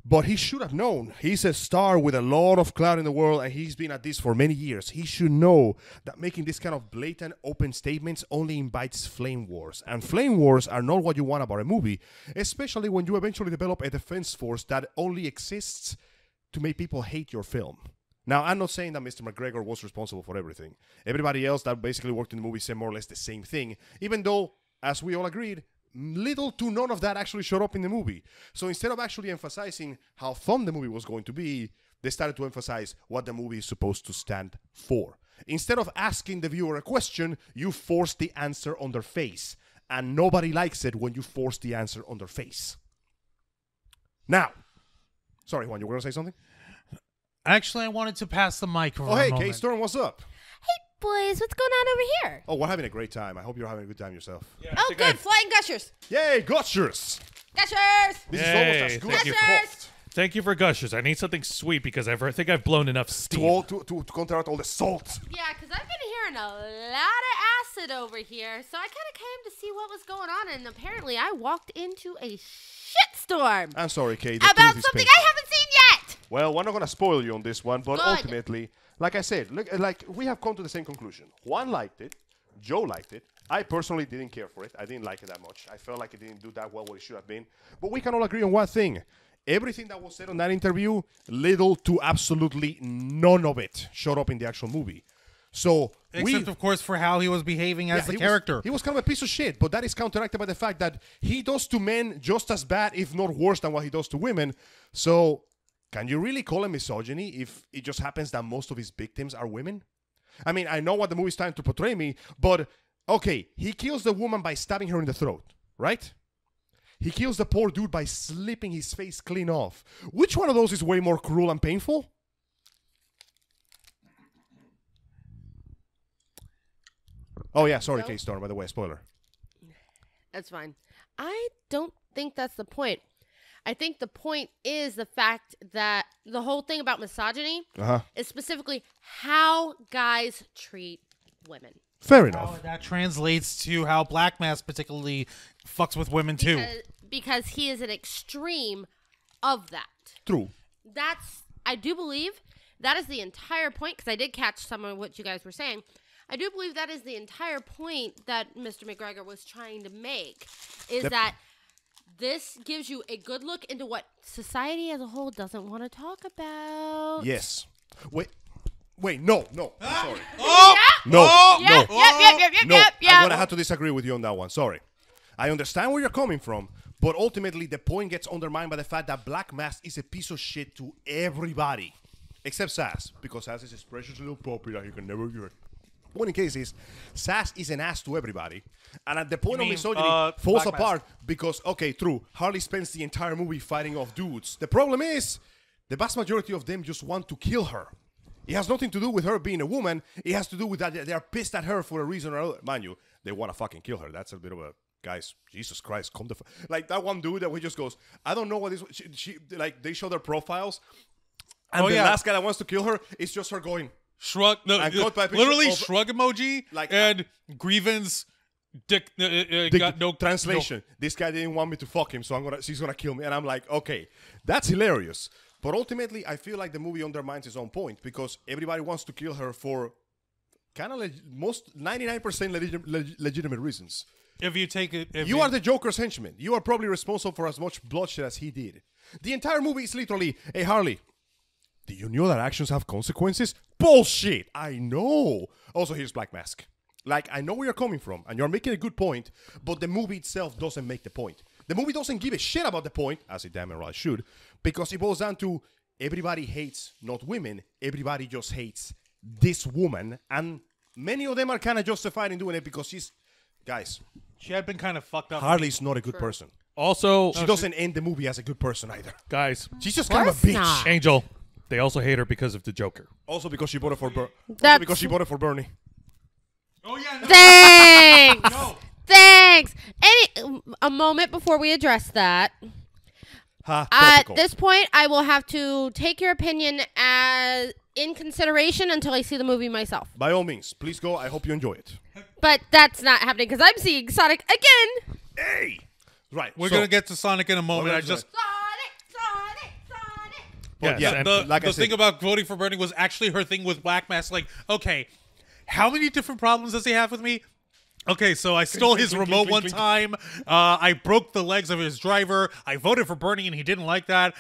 But he should have known. He's a star with a lot of clout in the world, and he's been at this for many years. He should know that making this kind of blatant, open statements only invites flame wars. And flame wars are not what you want about a movie, especially when you eventually develop a defense force that only exists to make people hate your film. Now, I'm not saying that Mr. McGregor was responsible for everything. Everybody else that basically worked in the movie said more or less the same thing, even though, as we all agreed, little to none of that actually showed up in the movie. So instead of actually emphasizing how fun the movie was going to be, they started to emphasize what the movie is supposed to stand for. Instead of asking the viewer a question, you force the answer on their face. And nobody likes it when you force the answer on their face. Now, sorry, Juan, you were going to say something? Actually, I wanted to pass the mic for Oh, a hey, moment. KStorm, what's up? Boys, what's going on over here? Oh, we're having a great time. I hope you're having a good time yourself. Oh, good. Flying gushers. Yay, Gushers! Gushers. This Yay, is almost as good thank as you. Gushers. Thank you for gushers. I need something sweet because I think I've blown enough steam. to counteract all the salt. Yeah, because I've been hearing a lot of acid over here, so I kind of came to see what was going on, and apparently I walked into a shitstorm I'm sorry, Kate. about something I haven't seen yet. Well, we're not going to spoil you on this one, but Good. ultimately, like I said, look, like we have come to the same conclusion. Juan liked it. Joe liked it. I personally didn't care for it. I didn't like it that much. I felt like it didn't do that well what it should have been. But we can all agree on one thing. Everything that was said on that interview, little to absolutely none of it showed up in the actual movie. So Except, of course, for how he was behaving as the character. He was kind of a piece of shit, but that is counteracted by the fact that he does to men just as bad, if not worse, than what he does to women. So can you really call it misogyny if it just happens that most of his victims are women? I mean, I know what the movie's trying to portray me, but okay, he kills the woman by stabbing her in the throat, right? He kills the poor dude by slipping his face clean off. Which one of those is way more cruel and painful? Oh, yeah, sorry, KStorm, by the way, spoiler. That's fine. I don't think that's the point. I think the point is the fact that the whole thing about misogyny is specifically how guys treat women. Fair How enough. that translates to how Black Mask particularly fucks with women too. Because he is an extreme of that. True. I do believe that is the entire point, because I did catch some of what you guys were saying. I do believe that is the entire point that Mr. McGregor was trying to make, is that this gives you a good look into what society as a whole doesn't want to talk about. Yes. Wait, no. Sorry. Oh! No, Yep, no. yep. I'm gonna have to disagree with you on that one. Sorry. I understand where you're coming from, but ultimately the point gets undermined by the fact that Black Mask is a piece of shit to everybody, except Sass, because Sass is his precious little puppy that he can never get. Point in case is, Sass is an ass to everybody, and at the point of misogyny falls Black apart because, okay, true, Harley spends the entire movie fighting off dudes. The problem is, the vast majority of them just want to kill her. It has nothing to do with her being a woman. It has to do with that they are pissed at her for a reason or another. Mind you, they want to fucking kill her. That's a bit of a, guys, Jesus Christ, come the like that one dude that we just goes, I don't know what this, she like, they show their profiles, and the last guy that wants to kill her is just her going, Shrug. No, literally shrug emoji like, and grievance. Dick. Got no translation. No. This guy didn't want me to fuck him, so she's gonna kill me. And I'm like, okay, that's hilarious. But ultimately, I feel like the movie undermines its own point because everybody wants to kill her for kind of most 99% legitimate reasons. If you take it, you are the Joker's henchman. You are probably responsible for as much bloodshed as he did. The entire movie is literally, hey Harley, do you know that actions have consequences? Bullshit! I know! Also, here's Black Mask. Like, I know where you're coming from, and you're making a good point, but the movie itself doesn't make the point. The movie doesn't give a shit about the point, as it damn well should, because it boils down to everybody hates not women, everybody just hates this woman, and many of them are kind of justified in doing it because she's... Guys, she had been kind of fucked up. Harley's not a good person. Also, she doesn't end the movie as a good person either. Guys, she's just kind of a bitch. Not. Angel, they also hate her because of the Joker. Also because she voted for Bernie. Oh yeah. No. Thanks. No. Thanks. A moment before we address that. At this point, I will have to take your opinion as in consideration until I see the movie myself. By all means, please go. I hope you enjoy it. But that's not happening because I'm seeing Sonic again. Hey! Right. We're going to get to Sonic in a moment. I just... Yes, yeah, the thing about voting for Bernie was actually her thing with Black Mask. Like, okay, how many different problems does he have with me? Okay, so I stole his remote one time. I broke the legs of his driver. I voted for Bernie and he didn't like that.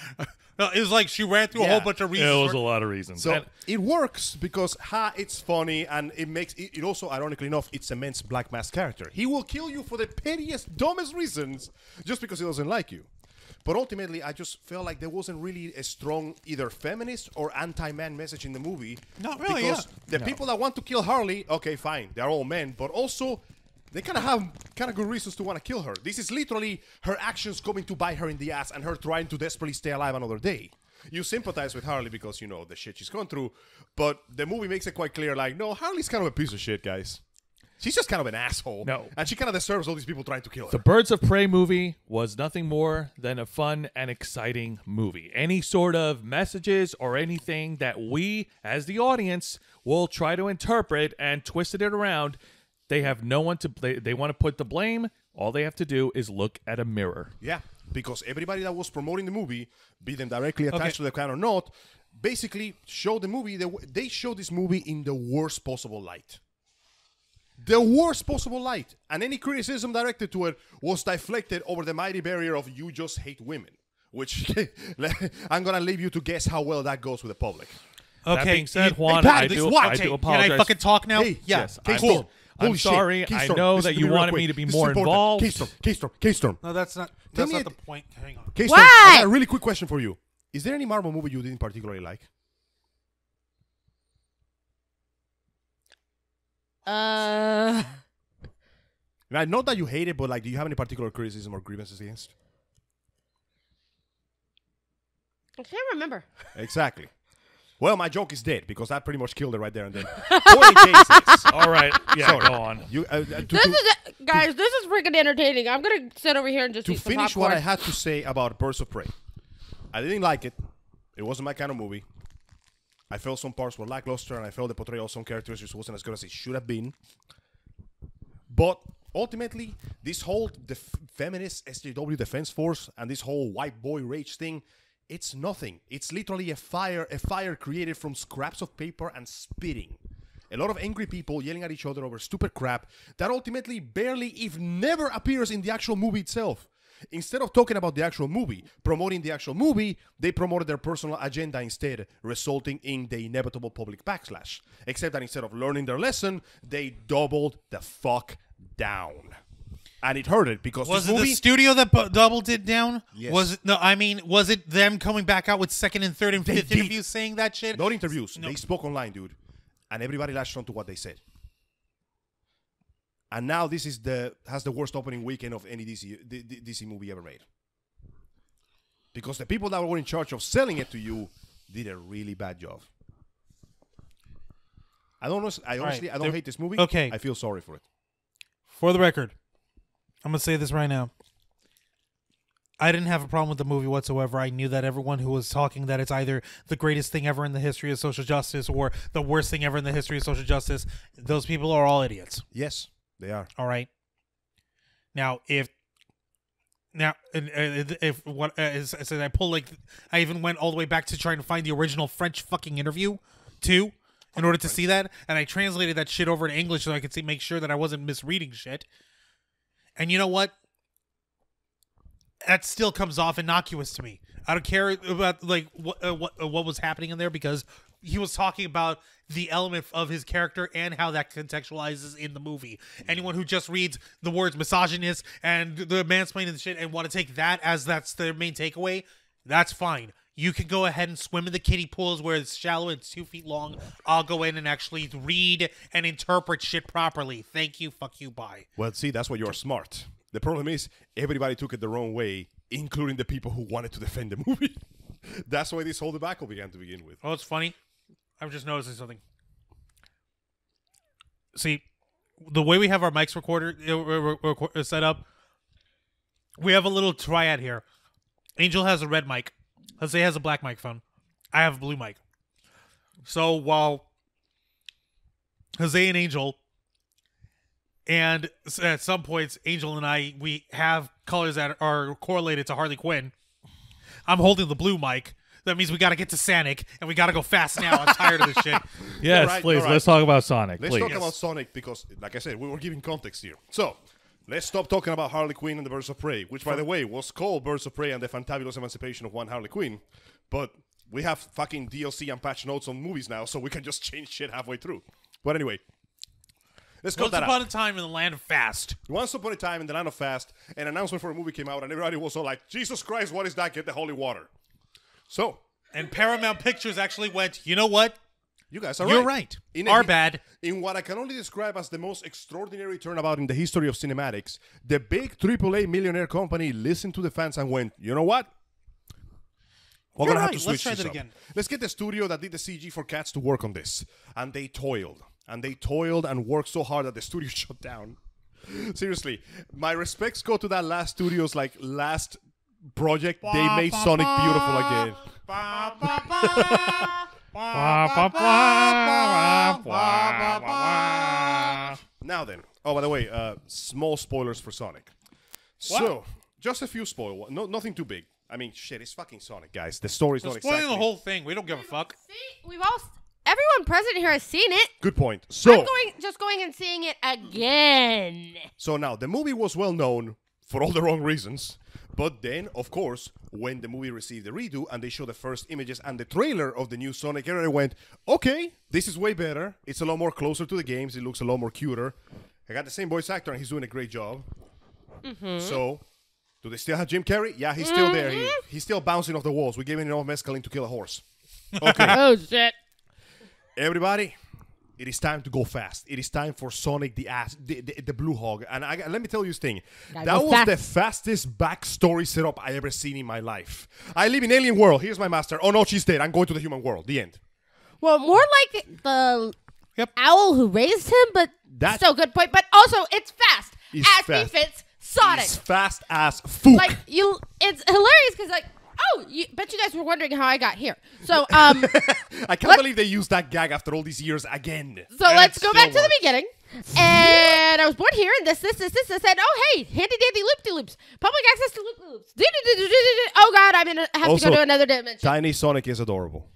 It was like she ran through a whole bunch of reasons. It was a lot of reasons. So it works because it's funny and it makes it also, ironically enough, it cements Black Mask's character. He will kill you for the pettiest, dumbest reasons just because he doesn't like you. But ultimately, I just felt like there wasn't really a strong either feminist or anti-man message in the movie. Not really, because the people that want to kill Harley, okay, fine, they're all men, but also they kind of have good reasons to want to kill her. This is literally her actions coming to bite her in the ass and her trying to desperately stay alive another day. You sympathize with Harley because you know the shit she's gone through, but the movie makes it quite clear, like, no, Harley's kind of a piece of shit, guys. She's just kind of an asshole. No. And she kind of deserves all these people trying to kill her. The Birds of Prey movie was nothing more than a fun and exciting movie. Any sort of messages or anything that we, as the audience, will try to interpret and twist it around, they have no one to... They want to put the blame. All they have to do is look at a mirror. Yeah, because everybody that was promoting the movie, be them directly attached to the account or not, basically showed the movie... They showed this movie in the worst possible light. The worst possible light, and any criticism directed to it was deflected over the mighty barrier of you just hate women, which I'm going to leave you to guess how well that goes with the public. Okay. That being said, Juan, Pat, I do apologize. Can I fucking talk now? Hey, yes. K-Storm. I'm sorry. I know that you wanted me to be more involved. K-Storm. No, that's not the point. Hang on. K-Storm, I got a really quick question for you. Is there any Marvel movie you didn't particularly like? I Not that you hate it, but like, do you have any particular criticism or grievances against? can't remember. Exactly. Well, my joke is dead because that pretty much killed it right there and then. Point in case is, All right. Yeah, sorry. go on. You, Guys, this is freaking entertaining. I'm gonna sit over here and just to eat some finish popcorn. what I had to say about Birds of Prey. I didn't like it. It wasn't my kind of movie. I felt some parts were lackluster, and I felt the portrayal of some characters just wasn't as good as it should have been. But ultimately, this whole feminist SJW Defense Force and this whole white boy rage thing, it's nothing. It's literally a fire created from scraps of paper and spitting. A lot of angry people yelling at each other over stupid crap that ultimately barely, if never, appears in the actual movie itself. Instead of talking about the actual movie, promoting the actual movie, they promoted their personal agenda instead, resulting in the inevitable public backlash. Except that instead of learning their lesson, they doubled the fuck down. And it hurted because was this it movie, the studio that doubled it down? Yes. Was it? No, I mean, was it them coming back out with second and third and They fifth did. interviews saying that shit? not interviews, No. they spoke online, dude. And everybody latched on to what they said. And now this is has the worst opening weekend of any DC movie ever made. Because the people that were in charge of selling it to you did a really bad job. I honestly, I don't hate this movie. Okay. I feel sorry for it. For the record, I'm going to say this right now. I didn't have a problem with the movie whatsoever. I knew that everyone who was talking that it's either the greatest thing ever in the history of social justice or the worst thing ever in the history of social justice, those people are all idiots. Yes, they are. All right. Now, if what I pull I even went all the way back to trying to find the original French fucking interview too, in order to see that, and I translated that shit over to English so I could make sure that I wasn't misreading shit. And you know what? That still comes off innocuous to me. I don't care about what was happening in there because he was talking about the element of his character and how that contextualizes in the movie. Anyone who just reads the words misogynist and the mansplaining and shit and want to take that as that's their main takeaway, that's fine. You can go ahead and swim in the kiddie pools where it's shallow and it's 2 feet long. I'll go in and actually read and interpret shit properly. Thank you, fuck you, bye. Well, see, that's why you're smart. The problem is everybody took it the wrong way, including the people who wanted to defend the movie. That's why this whole debacle began to begin with. Oh, it's funny. I'm just noticing something. See, the way we have our mics set up, we have a little triad here. Angel has a red mic. Jose has a black microphone. I have a blue mic. So while Jose and Angel, and at some points, Angel and I, we have colors that are correlated to Harley Quinn, I'm holding the blue mic. That means we got to get to Sonic, and we got to go fast now. I'm tired of this shit. Yes, All right, please. all right. Let's talk about Sonic. Let's please. talk about Sonic because, like I said, we were giving context here. So, let's stop talking about Harley Quinn and the Birds of Prey, which, by the way, was called Birds of Prey and the Fantabulous Emancipation of One Harley Quinn. But we have fucking DLC and patch notes on movies now, so we can just change shit halfway through. But anyway, let's cut Once that upon out. a time in the land of fast. Once upon a time in the land of fast, an announcement for a movie came out, and everybody was all like, Jesus Christ, what is that? Get the holy water. So, And Paramount Pictures actually went, you know what? you guys are You're right. right. Our bad. In what I can only describe as the most extraordinary turnabout in the history of cinematics, the big AAA millionaire company listened to the fans and went, you know what? We're You're going to have right. to Let's switch try this that up. again. Let's get the studio that did the CG for Cats to work on this. And they toiled. And they toiled and worked so hard that the studio shut down. Seriously, my respects go to that last studio's last project. They made Sonic beautiful again. Now then. Oh, by the way, small spoilers for Sonic. So, just a few spoilers. No, nothing too big. I mean, shit, it's fucking Sonic, guys. The story's not Spoiling exactly... the whole thing. We don't give a fuck. See, everyone present here has seen it. Good point. So, I'm just going and seeing it again. so now, the movie was well known for all the wrong reasons. But then, of course, when the movie received the redo and they showed the first images and the trailer of the new Sonic era, they went, okay, this is way better. It's a lot more closer to the games. It looks a lot more cuter. I got the same voice actor and he's doing a great job. So, do they still have Jim Carrey? Yeah, he's still there. He's still bouncing off the walls. We gave him enough mescaline to kill a horse. Okay. Oh, shit. Everybody, it is time to go fast. It is time for Sonic the Blue Hog. And let me tell you this thing. Gotta That go was fast. the fastest backstory setup I ever seen in my life. I live in alien world. Here's my master. Oh no, she's dead. I'm going to the human world. The end. Well, more like the owl who raised him, but That- still good point. But also, it's fast. It's as fast. befits Sonic. It's fast as fook. It's hilarious because bet you guys were wondering how I got here. So, I can't believe they used that gag after all these years again. let's go back to the beginning. And I was born here, and this. I said, oh, hey, handy-dandy loop-de-loops. Public access to loop-de-loops. Oh, God, I have Also, to go to another dimension. Tiny Sonic is adorable.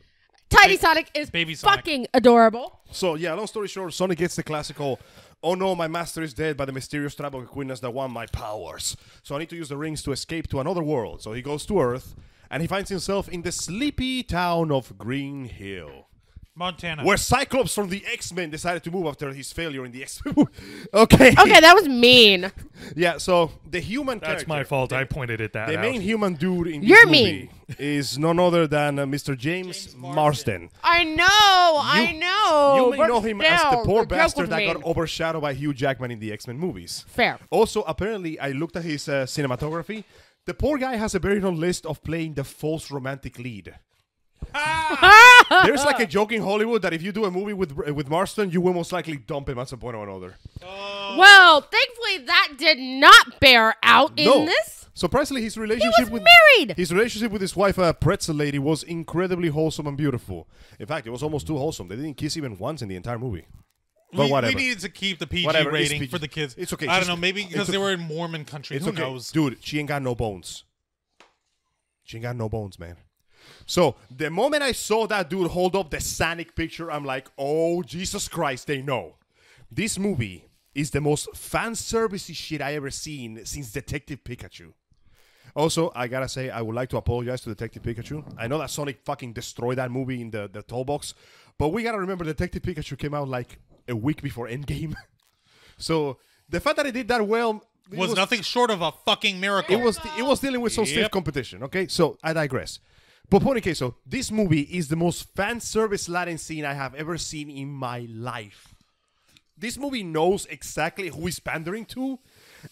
Tiny Sonic is Baby Sonic. fucking adorable. So, yeah, long story short, Sonic gets the classical, oh no, my master is dead, but the mysterious tribe of Quinn that want my powers. So I need to use the rings to escape to another world. So he goes to Earth, and he finds himself in the sleepy town of Green Hill. Montana. Where Cyclops from the X-Men decided to move after his failure in the X-Men. Okay. Okay, that was mean. Yeah, so the human That's character, my fault. I pointed it that the out. main human dude in this You're movie mean. is none other than Mr. James Marsden. I know. You may but know him as the still, poor joke bastard was that mean. got overshadowed by Hugh Jackman in the X-Men movies. Fair. Also, apparently, I looked at his cinematography. The poor guy has a very long list of playing the false romantic lead. There's like a joke in Hollywood that if you do a movie with Marston, you will most likely dump him at some point or another. Well, thankfully that did not bear out in this. Surprisingly, his relationship He was with married. his relationship with his wife, Pretzel Lady, was incredibly wholesome and beautiful. In fact, it was almost too wholesome. They didn't kiss even once in the entire movie. But we whatever. needed to keep the PG Whatever, it's rating PG. for the kids. It's okay. I don't Just- know. Maybe because it's they okay. were in Mormon country. It's Who okay. knows? Dude, she ain't got no bones. She ain't got no bones, man. So, the moment I saw that dude hold up the Sonic picture, I'm like, oh, Jesus Christ, they know. This movie is the most fan-servicey shit I ever seen since Detective Pikachu. Also, I gotta say, I would like to apologize to Detective Pikachu. I know that Sonic fucking destroyed that movie in the toll box, but we gotta remember Detective Pikachu came out like a week before Endgame. So, the fact that it did that well... it was nothing short of a fucking miracle. it was dealing with some stiff competition, okay? So, I digress. But point in case, so this movie is the most fan service Latin scene I have ever seen in my life. This movie knows exactly who he's pandering to,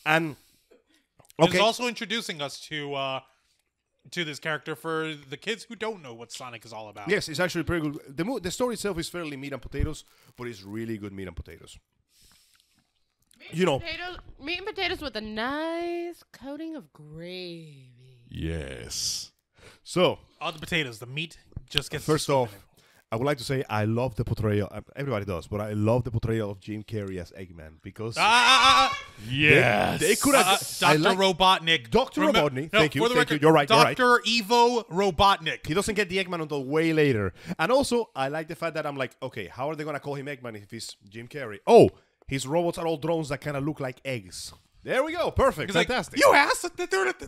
and It's also introducing us to this character for the kids who don't know what Sonic is all about. yes, it's actually pretty good. The story itself is fairly meat and potatoes, but it's really good meat and potatoes. Meat and potatoes with a nice coating of gravy. Yes. So, All the potatoes, the meat just gets. first off, I would like to say I love the portrayal. Everybody does, but I love the portrayal of Jim Carrey as Eggman because Yes. they could have. Dr. Robotnik. Dr. Robotnik. No, Thank you. For the Thank record, you. You're right. You're right. Dr. Evo Robotnik. He doesn't get the Eggman until way later. And also, I like the fact that I'm like, okay, how are they going to call him Eggman if he's Jim Carrey? Oh, his robots are all drones that kind of look like eggs. There we go. Perfect. He's like, Fantastic. you asked.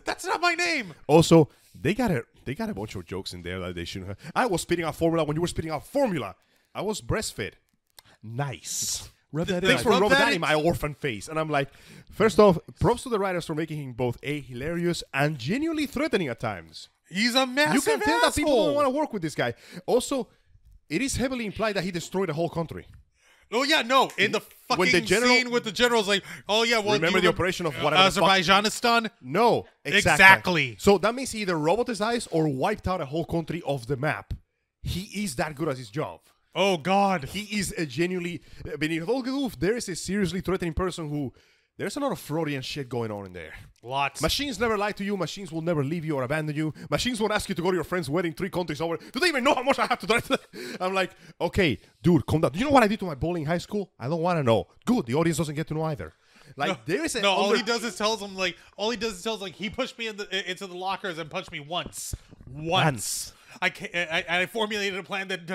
That's not my name. Also, they got a bunch of jokes in there that they shouldn't have. I was spitting out formula when you were spitting out formula. I was breastfed. Nice. Rub that in. Thanks for rub rubbing that that in my orphan face. And I'm like, first off, props to the writers for making him both hilarious and genuinely threatening at times. He's a massive You can tell that people don't asshole. want to work with this guy. Also, it is heavily implied that he destroyed the whole country. Oh yeah, no. In the fucking When the general- scene with the general's like, oh yeah, well, Remember you the operation of whatever the fuck- Azerbaijanistan? No, Exactly. So that means he either robotized or wiped out a whole country off the map. He is that good at his job. Oh God. He is a genuinely... Beneath all goof, there is a seriously threatening person who... There's a lot of Freudian shit going on in there. Lots. Machines never lie to you. Machines will never leave you or abandon you. Machines won't ask you to go to your friend's wedding 3 countries over. Do they even know how much I have to drive? I'm like, okay, dude, calm down. Do you know what I did to my bowling in high school? I don't want to know. Good, the audience doesn't get to know either. Like, there is an... all he does is tells him like he pushed me into the lockers and punched me once. I formulated a plan that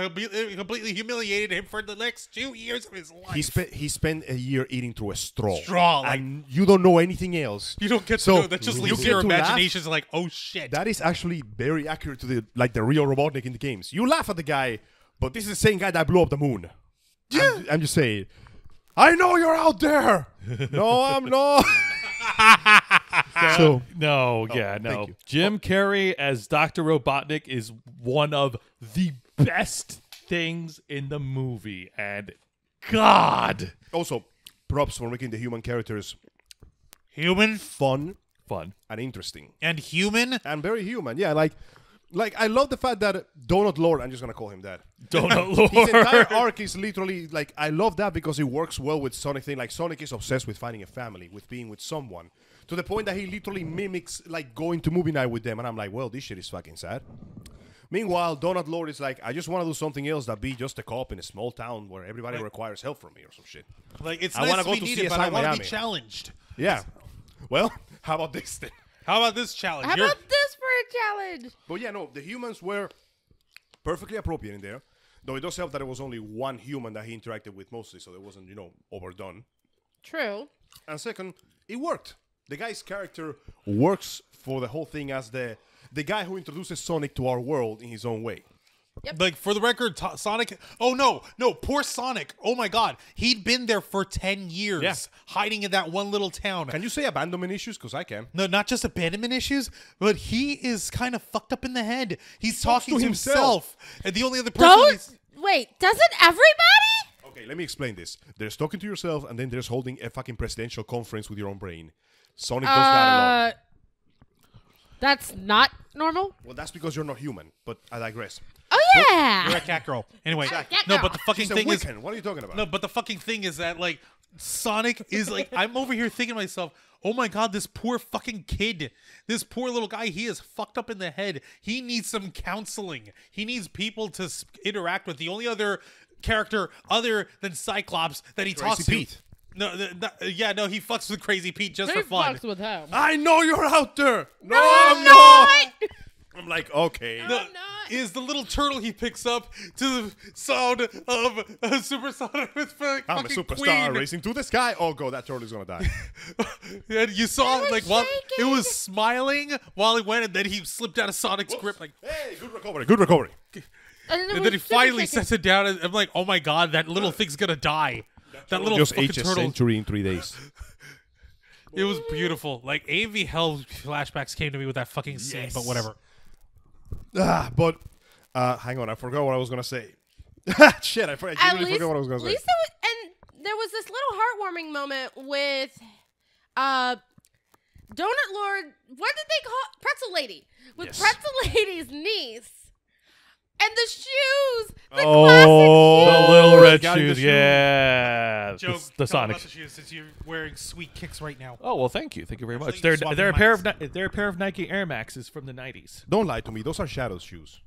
completely humiliated him for the next 2 years of his life. He spent a year eating through a straw. Like- and you don't know anything else. You don't get to So, know. That just you leaves get your to laugh. imaginations like, oh shit. That is actually very accurate to the real Robotnik in the games. You laugh at the guy, but this is the same guy that blew up the moon. Yeah. I'm just saying. I know you're out there. No, I'm not. So No. thank you. Jim Carrey as Dr. Robotnik is one of the best things in the movie. And God. also, props for making the human characters Human fun Fun. and interesting and human. and very human. Yeah, like I love the fact that Donut Lord. I'm just gonna call him that. Donut His entire Lord. arc is literally like I love that because it works well with Sonic thing. Like Sonic is obsessed with finding a family, with being with someone, to the point that he literally mimics like going to movie night with them. And I'm like, well, this shit is fucking sad. Meanwhile, Donut Lord is like, I just want to do something else that be just a cop in a small town where everybody requires help from me or some shit. Like, it's I nice wanna to go be to needed, CSI but I want to Miami. be challenged. Yeah. Well, how about this then? How about this challenge? How about this for a challenge? But yeah, no, the humans were perfectly appropriate in there. Though it does help that it was only one human that he interacted with mostly, so it wasn't, overdone. True. And second, it worked. The guy's character works for the whole thing as the guy who introduces Sonic to our world in his own way. Like, for the record, Sonic... Oh, no, poor Sonic. Oh, my God. He'd been there for 10 years, hiding in that one little town. Can you say abandonment issues? Because I can. No, not just abandonment issues, but he is kind of fucked up in the head. He's talking to himself. And the only other person... Wait, doesn't everybody? Okay, let me explain this. There's talking to yourself, and then there's holding a fucking presidential conference with your own brain. Sonic does that a lot. That's not normal? Well, that's because you're not human, but I digress. Oh, yeah. You're a cat girl. Anyway, cat no, girl. but the fucking She's a thing is... Wiccan. What are you talking about? No, but the fucking thing is that, like, Sonic is like... I'm over here thinking to myself, oh my God, this poor fucking kid. This poor little guy, he is fucked up in the head. He needs some counseling. He needs people to interact with. The only other character other than Cyclops that he talks to... Pete. No, he fucks with Crazy Pete just for fun. Fucks with him. I know you're out there. No, I'm I'm not. I'm like, okay. The- I'm not. Is the little turtle he picks up to the sound of a supersonic with fucking I'm a superstar Queen. racing to the sky. Oh, God, that turtle is going to die. And you saw It was like while it shaking. was smiling while he went, and then he slipped out of Sonic's grip, like, Hey, good recovery. Good recovery. and then he finally sets it down. And I'm like, oh my God, that little thing's gonna die. That little Just fucking aged a turtle. century in 3 days. It was beautiful. Like AV Hell flashbacks came to me with that fucking scene, but whatever. But hang on, I forgot what I was gonna say. Shit, I At genuinely forgot what I was gonna say. least and there was this little heartwarming moment with Donut Lord. What did they call Pretzel Lady? With Yes. Pretzel Lady's niece and the shoes, the Oh, classic The shoes. little red Got the shoes, shoes. yeah. Joe, The tell Sonic. about the shoes since you're wearing sweet kicks right now. Oh well, thank you very much. Actually, They're swapping a pair of mics. they're a pair of Nike Air Maxes from the '90s. Don't lie to me. Those are Shadow's shoes,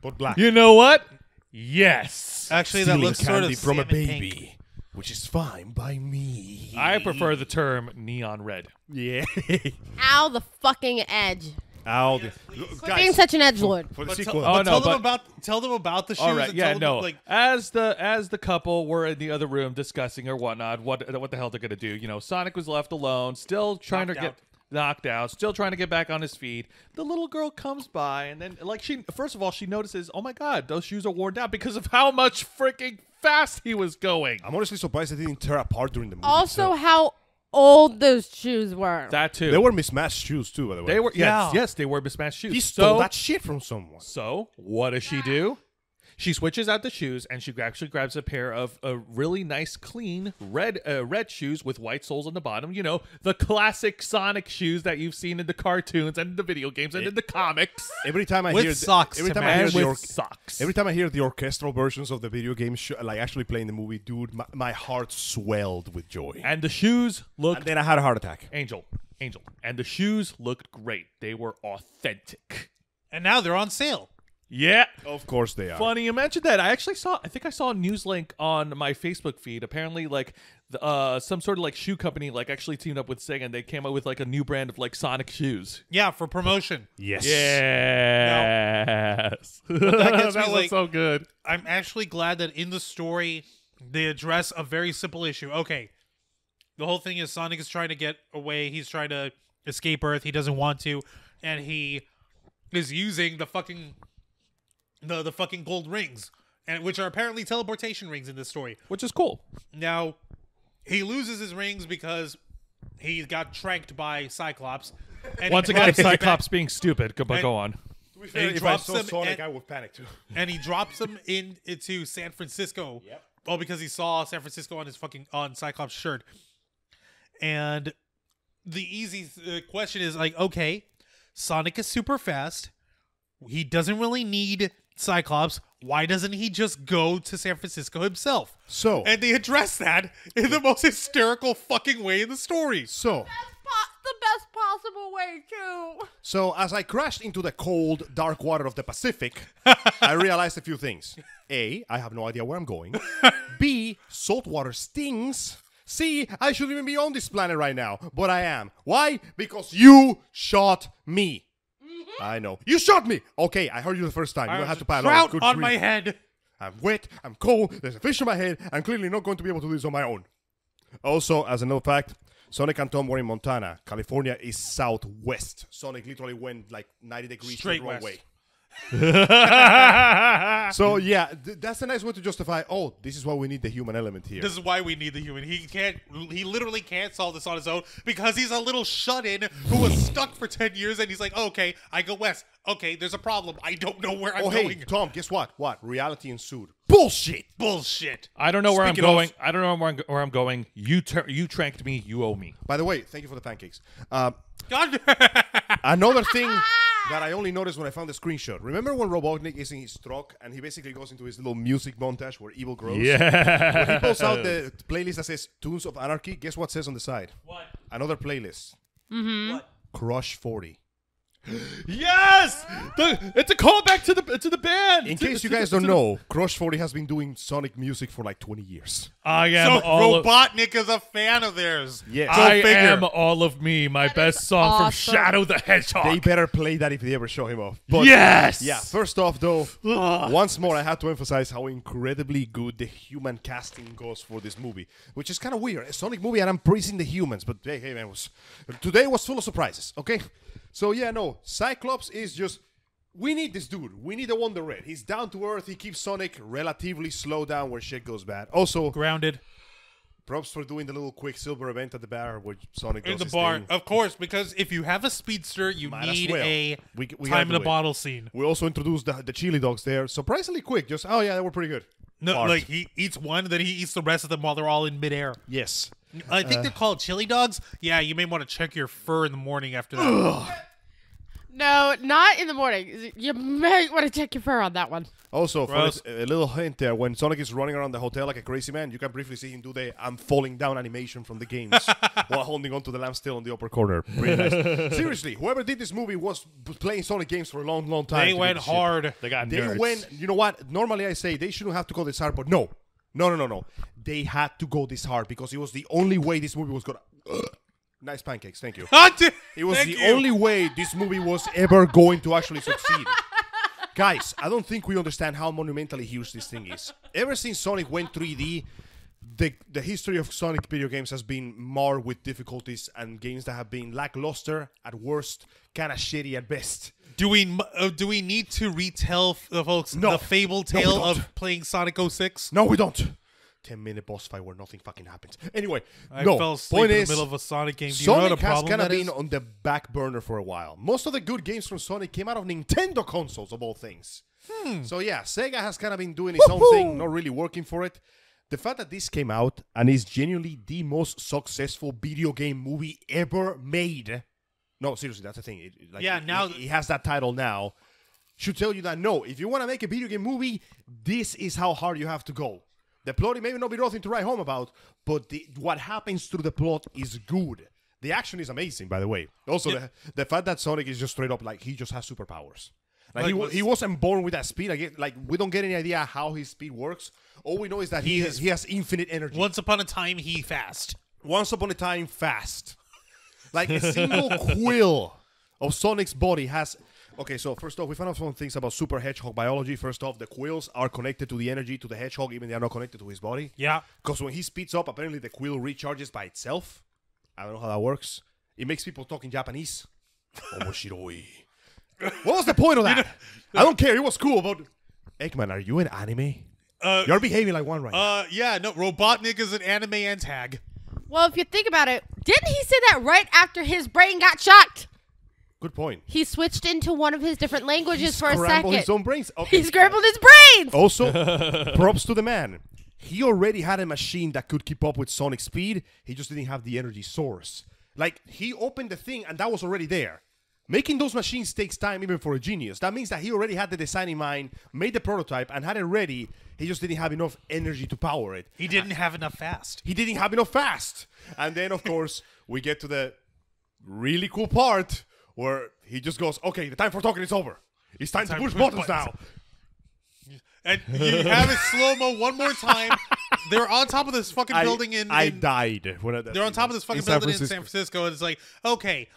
but black. You know what? Yes. Actually, that Stealing looks sort candy of from a salmon baby, pink. which is fine by me. I prefer the term neon red. Yeah. Ow, the fucking edge. Ow. Quit being such an edgelord. for the But sequel. Oh, no, tell them about the shoes. All right, and yeah, tell no. them, like, As the couple were in the other room discussing or whatnot, what the hell they're gonna do? You know, Sonic was left alone, still trying Knocked to out. get knocked out, still trying to get back on his feet. The little girl comes by, and then like first of all she notices, oh my God, those shoes are worn down because of how much freaking fast he was going. I'm honestly surprised they didn't tear apart during the movie. Also, itself. how old those shoes were. That too. They were mismatched shoes too, by the way. They were Yeah. yes, they were mismatched shoes. He stole so, that shit from someone. So what does she do? She switches out the shoes and she actually grabs a pair of really nice, clean red shoes with white soles on the bottom. You know, the classic Sonic shoes that you've seen in the cartoons and the video games and in the comics. Every time I With hear socks every to time I hear match. the with or- socks. every time I hear the orchestral versions of the video games, like actually playing the movie, dude, my heart swelled with joy. And the shoes looked And then I had a heart attack. angel. And the shoes looked great. They were authentic. and now they're on sale. Yeah. Of course they are. Funny you mentioned that. I think I saw a news link on my Facebook feed. Apparently, like some sort of like shoe company like actually teamed up with SEGA and they came out with like a new brand of like Sonic shoes. Yeah, for promotion. Yes. Yes. that gets me, was like- so good. I'm actually glad that in the story they address a very simple issue. Okay, the whole thing is Sonic is trying to get away. He's trying to escape Earth. He doesn't want to, and he is using the fucking gold rings, and which are apparently teleportation rings in this story. Which is cool. Now, he loses his rings because he got tranked by Cyclops. And Once he again, drops them back- Cyclops being stupid. But And- go on. To be fair, He if I drops saw them Sonic, and- I would panic too. and he drops them into San Francisco. Yep. Oh, because he saw San Francisco on his on Cyclops' shirt. And the easy question is like, okay, Sonic is super fast. He doesn't really need Cyclops. Why doesn't he just go to San Francisco himself? So, And they address that in the most hysterical fucking way in the story. so The best possible way, too. So as I crashed into the cold, dark water of the Pacific, I realized a few things. A, I have no idea where I'm going. B, salt water stings. C, I shouldn't even be on this planet right now, but I am. Why? Because you shot me. I know. You shot me! Okay, I heard you the first time. You don't have to pat Trout Good on grief. my head. I'm wet, I'm cold, there's a fish in my head, I'm clearly not going to be able to do this on my own. Also, as a note fact, Sonic and Tom were in Montana. California is southwest. Sonic literally went like 90 degrees Straight the wrong west. way. So yeah, that's a nice way to justify, oh, this is why we need the human element here. This is why we need the human. He literally can't solve this on his own because he's a little shut-in who was stuck for 10 years and he's like, oh, okay, I go west. Okay, there's a problem. I don't know where I'm hey, going. Tom, guess what? What? Reality ensued. Bullshit! Bullshit. I don't know where Speaking I'm of- going. I don't know where I'm going. You tranked me. You owe me. By the way, thank you for the pancakes. God. Another thing that I only noticed when I found the screenshot. Remember when Robotnik is in his truck and he basically goes into his little music montage where evil grows? Yeah. When he pulls out the playlist that says Tunes of Anarchy, guess what says on the side? What? Another playlist. What? Crush 40. Yes! It's a callback to the band. In case you guys don't know, Crush 40 has been doing Sonic music for like 20 years. I am So all of, Robotnik is a fan of theirs. Yes. Go I figure. am all of me. My best song from awesome. Shadow the Hedgehog. They better play that if they ever show him off. But Yes! Yeah, first off though, once more I have to emphasize how incredibly good the human casting goes for this movie, which is kind of weird. A Sonic movie and I'm praising the humans, but hey man, today was full of surprises, okay? So yeah, no, Cyclops is just, we need this dude. We need a Wonder Red. He's down to earth. He keeps Sonic relatively slow down where shit goes bad. Also, Grounded. props for doing the little Quicksilver event at the bar where Sonic does In the his bar. thing. Of course, because if you have a speedster, you Might as need well. a We gotta time in do a it. bottle scene. We also introduced the chili dogs there. Surprisingly quick. Just, oh yeah, they were pretty good. No, Fart. like he eats one, then he eats the rest of them while they're all in midair. Yes. I think they're called chili dogs. Yeah, you may want to check your fur in the morning after that. No, not in the morning. You may want to check your fur on that one. Also, for Gross. a little hint there, when Sonic is running around the hotel like a crazy man, you can briefly see him do the I'm falling down animation from the games while holding onto the lamp still in the upper corner. Pretty nice. Seriously, whoever did this movie was playing Sonic games for a long, long time. They to do went this shit. hard. They got They nerds. went, you know what? Normally I say they shouldn't have to go this hard, but no. No. They had to go this hard because it was the only way this movie was going to... Nice pancakes, thank you. It was Thank the you. only way this movie was ever going to actually succeed. Guys, I don't think we understand how monumentally huge this thing is. Ever since Sonic went 3D, the history of Sonic video games has been marred with difficulties and games that have been lackluster at worst, kind of shitty at best. Do we need to retell folks No. the fable No, we tale don't. of playing Sonic 06? No, we don't. 10-minute boss fight where nothing fucking happens. Anyway, I no. fell asleep Point in the is, middle of a Sonic game. Do you know what a Sonic has problem kind of that been is? on the back burner for a while. Most of the good games from Sonic came out of Nintendo consoles, of all things. So yeah, Sega has kind of been doing its own thing, not really working for it. The fact that this came out and is genuinely the most successful video game movie ever made. No, seriously, that's the thing. Now- it has that title now. Should tell you that no, if you want to make a video game movie, this is how hard you have to go. The plot may not be nothing to write home about, but what happens through the plot is good. The action is amazing, by the way. Also, the fact that Sonic is just straight up like he just has superpowers. Like he wasn't born with that speed. Like we don't get any idea how his speed works. All we know is that he has infinite energy. Once upon a time, he fast. Once upon a time, fast. Like a single quill of Sonic's body has. Okay, so first off, we found out some things about super hedgehog biology. First off, the quills are connected to the energy to the hedgehog, even they are not connected to his body. Yeah. Because when he speeds up, apparently the quill recharges by itself. I don't know how that works. It makes people talk in Japanese. Omoshiroi. What was the point of that? I don't care. It was cool, but Eggman, are you an anime? You're behaving like one right now. Yeah, no, Robotnik is an anime antag. Well, if you think about it, didn't he say that right after his brain got shocked? Good point. He switched into one of his different languages for a Scrambled second. his own brains. Okay. He scrambled his brains! Also, props to the man. He already had a machine that could keep up with Sonic's speed. He just didn't have the energy source. Like, he opened the thing and that was already there. Making those machines takes time even for a genius. That means that he already had the design in mind, made the prototype, and had it ready. He just didn't have enough energy to power it. He didn't have enough fast. He didn't have enough fast. And then, of course, we get to the really cool part where he just goes, okay, the time for talking is over. It's time to push buttons now. And you have it slow-mo one more time. They're on top of this fucking building I died. They're on top of this fucking building in San Francisco, and it's like, okay,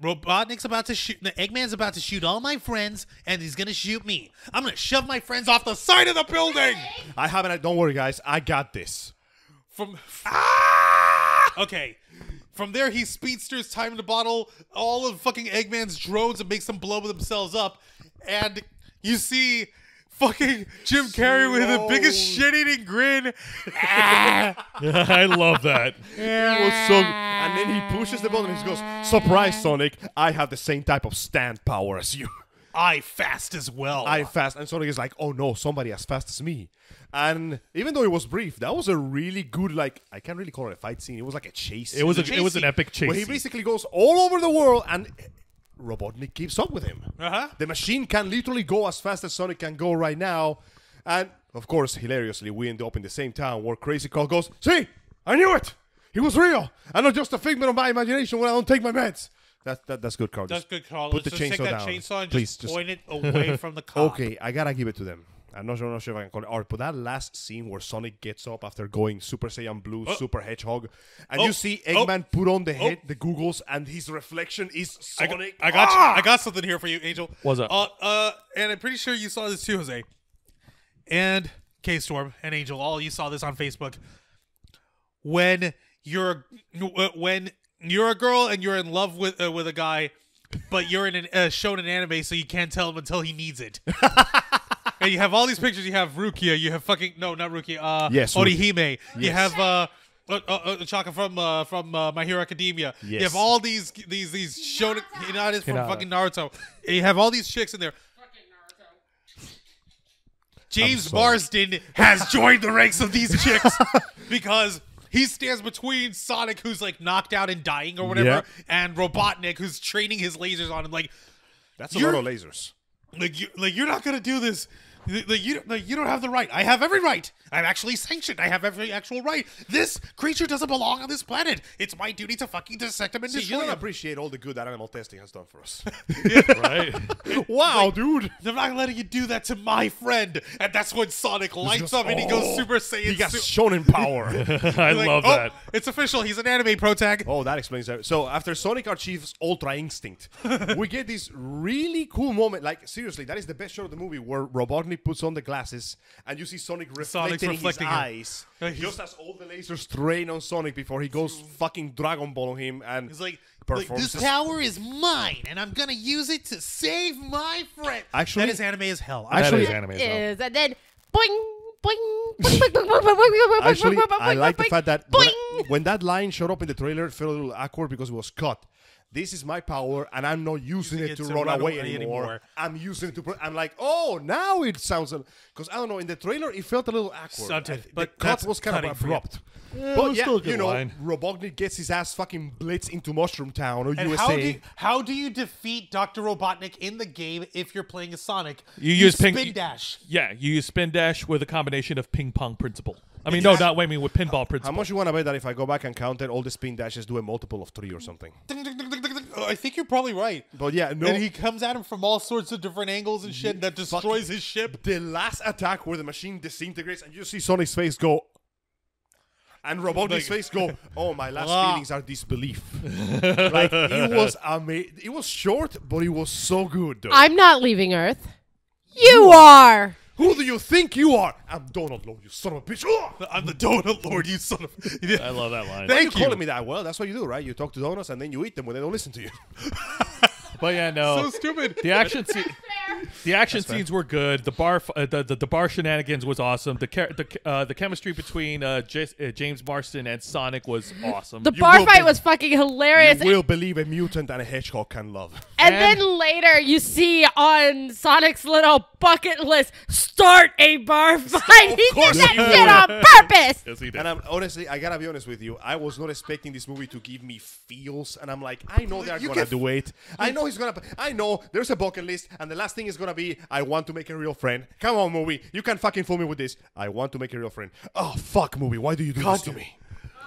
Robotnik's about to shoot, Eggman's about to shoot all my friends, and he's gonna shoot me. I'm gonna shove my friends off the side of the building. I haven't. Don't worry, guys. I got this. Okay. From there, he speedsters time to bottle all of fucking Eggman's drones and makes them blow themselves up, and you see fucking Jim Carrey with the biggest shit-eating grin. I love that. It was so good. And then he pushes the button and he goes, surprise, Sonic, I have the same type of stand power as you. I fast as well. I fast. And Sonic is like, oh no, somebody as fast as me. And even though it was brief, that was a really good, like, I can't really call it a fight scene. It was like a chase scene. It was an epic chase where he scene. basically goes all over the world and Robotnik keeps up with him. The machine can literally go as fast as Sonic can go right now. And, of course, hilariously, we end up in the same town where Crazy Carl goes, see, I knew it. He was real. I'm not just a figment of my imagination when I don't take my meds. That's good, Carl. That's good, Carl. Put Let's the just chainsaw take that down. chainsaw and Please, just point it away from the cop. Okay, I gotta give it to them. I'm not sure if I can call it art, but that last scene where Sonic gets up after going Super Saiyan Blue, Super Hedgehog, and you see Eggman put on the head, the googles, and his reflection is Sonic. I got something here for you, Angel. What's up? And I'm pretty sure you saw this too, Jose. And KStorm and Angel, all you saw this on Facebook. When you're a girl and you're in love with a guy, but you're in a shown in anime, so you can't tell him until he needs it. And you have all these pictures. You have Rukia. You have fucking not Rukia. Yes, Orihime. Yes. You have Chaka from My Hero Academia. Yes. You have all these shonen Hinata's from fucking Naruto. And you have all these chicks in there. James Marsden has joined the ranks of these chicks because he stands between Sonic, who's like knocked out and dying or whatever, and Robotnik, who's training his lasers on him. Like, that's a lot of lasers. You're not gonna do this. You don't have the right. I have every right. I'm actually sanctioned. I have every actual right. This creature doesn't belong on this planet. It's my duty to fucking dissect him and See, destroy you don't him. appreciate all the good that animal testing has done for us. Right? Wow, dude. I'm not letting you do that to my friend. And that's when Sonic lights up and he goes Super Saiyan. He got shonen power. I love that. It's official. He's an anime pro tag. Oh, that explains that. So after Sonic achieves Ultra Instinct, we get this really cool moment. Like, seriously, that is the best shot of the movie where Robotnik puts on the glasses and you see Sonic reflecting in his eyes. Just as all the lasers train on Sonic before he goes fucking Dragon Ball on him. And He's like performs this power is mine and I'm going to use it to save my friend. Actually, that is anime as hell. That is anime as well. Is and then boing. Actually, I like the fact that when that line showed up in the trailer, it felt a little awkward because it was cut. This is my power, and I'm not using it to run away anymore. I'm using it to... I'm like, oh, now it sounds... Because, I don't know, in the trailer, it felt a little awkward. Stunted, But the cut was kind of abrupt. But yeah, you know, Robotnik gets his ass fucking blitz into Mushroom Town or And USA. how do you defeat Dr. Robotnik in the game if you're playing as Sonic? You use spin dash. Yeah, you use spin dash with a combination of ping pong principle. I mean, no, not wait, I mean with pinball principle. How much you want to bet that if I go back and count it, all the spin dashes do a multiple of 3 or something? I think you're probably right. But yeah, no. And he comes at him from all sorts of different angles and shit that destroys his ship. The last attack where the machine disintegrates and you see Sonic's face go... And Robotnik's face go, oh, my last feelings are disbelief. Like, it was amazing. It was short, but it was so good, though. I'm not leaving Earth. You are. Who do you think you are? I'm Donald Lord, you son of a bitch. I'm the donut lord, you son of... I love that line. Why are you calling me that? Well, that's what you do, right? You talk to donuts and then you eat them when they don't listen to you. But yeah, no. So stupid. The action scenes were good. The bar shenanigans was awesome. The chemistry between James Marsden and Sonic was awesome. The bar fight was fucking hilarious. You will believe a mutant and a hedgehog can love. And then later you see on Sonic's little bucket list, start a bar fight. He did that shit on purpose. Yes, he did. And honestly, I gotta be honest with you. I was not expecting this movie to give me feels. And I'm like, I know they're gonna do it. I know he's gonna... I know there's a bucket list. And the last thing is gonna be, I want to make a real friend. Come on, movie. You can fucking fool me with this. I want to make a real friend. Oh, fuck, movie. Why do you do this to me?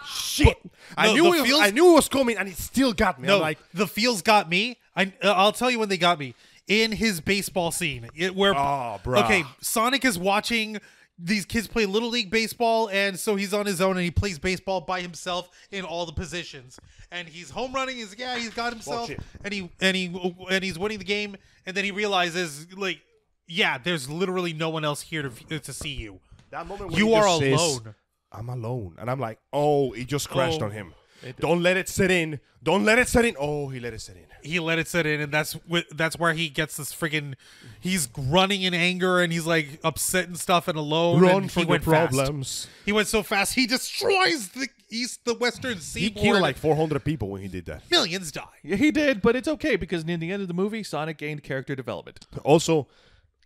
shit. I No, knew the feels- I knew it was coming, and it still got me. No, I'm like, the feels got me. I'll tell you when they got me. In his baseball scene, where bruh. okay, Sonic is watching these kids play Little League baseball, and so he's on his own and he plays baseball by himself in all the positions. And he's home running. He's got himself, Bullshit. and he's winning the game. And then he realizes, like, there's literally no one else here to see you. that moment when You he are just says, alone. I'm alone, and I'm like, oh, it just crashed Oh. on him. Don't let it set in. Don't let it set in. Oh, he let it set in. He let it set in, and that's where he gets this freaking. He's running in anger, and he's like upset and stuff, and alone. Run and from he the went fast. problems. He went so fast, he destroys the western He seaboard. killed like 400 people when he did that. Millions die. Yeah, he did, but it's okay because in the end of the movie, Sonic gained character development. Also,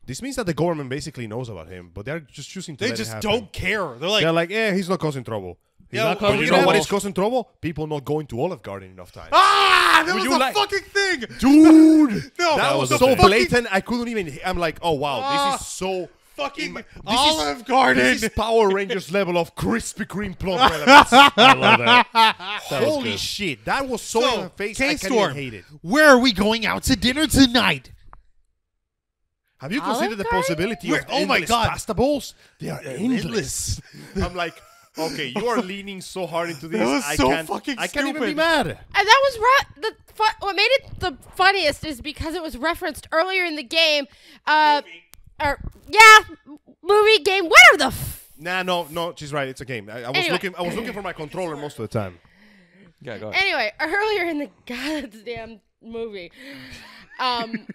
this means that the government basically knows about him, but they're just choosing to They let just it happen. don't care. They're like, They're like, he's not causing trouble. He's Yeah, not well, causing you trouble. know What what? is causing trouble? People not going to Olive Garden enough time. that Would was you a like- fucking thing, Dude, No, that was the so fucking- blatant. I couldn't even. I'm like, oh wow, this is so fucking this Olive Garden. This is Power Rangers level of Krispy Kreme plot relevance. I love that. Holy shit, that was so in my face. I can't even KStorm, hate it. where are we going out to dinner tonight? Have you Olive considered the Garden? possibility Where- of oh my endless God. pasta bowls? They are endless. I'm like, okay, you are leaning so hard into this. That was I so can't, fucking I can't even be stupid. mad. And that was what made it the funniest is because it was referenced earlier in the game. Movie game, whatever the. Nah, no, she's right. It's a game. I was Anyway. looking for my controller most of the time. Yeah, go ahead. Anyway, earlier in the goddamn movie, Donut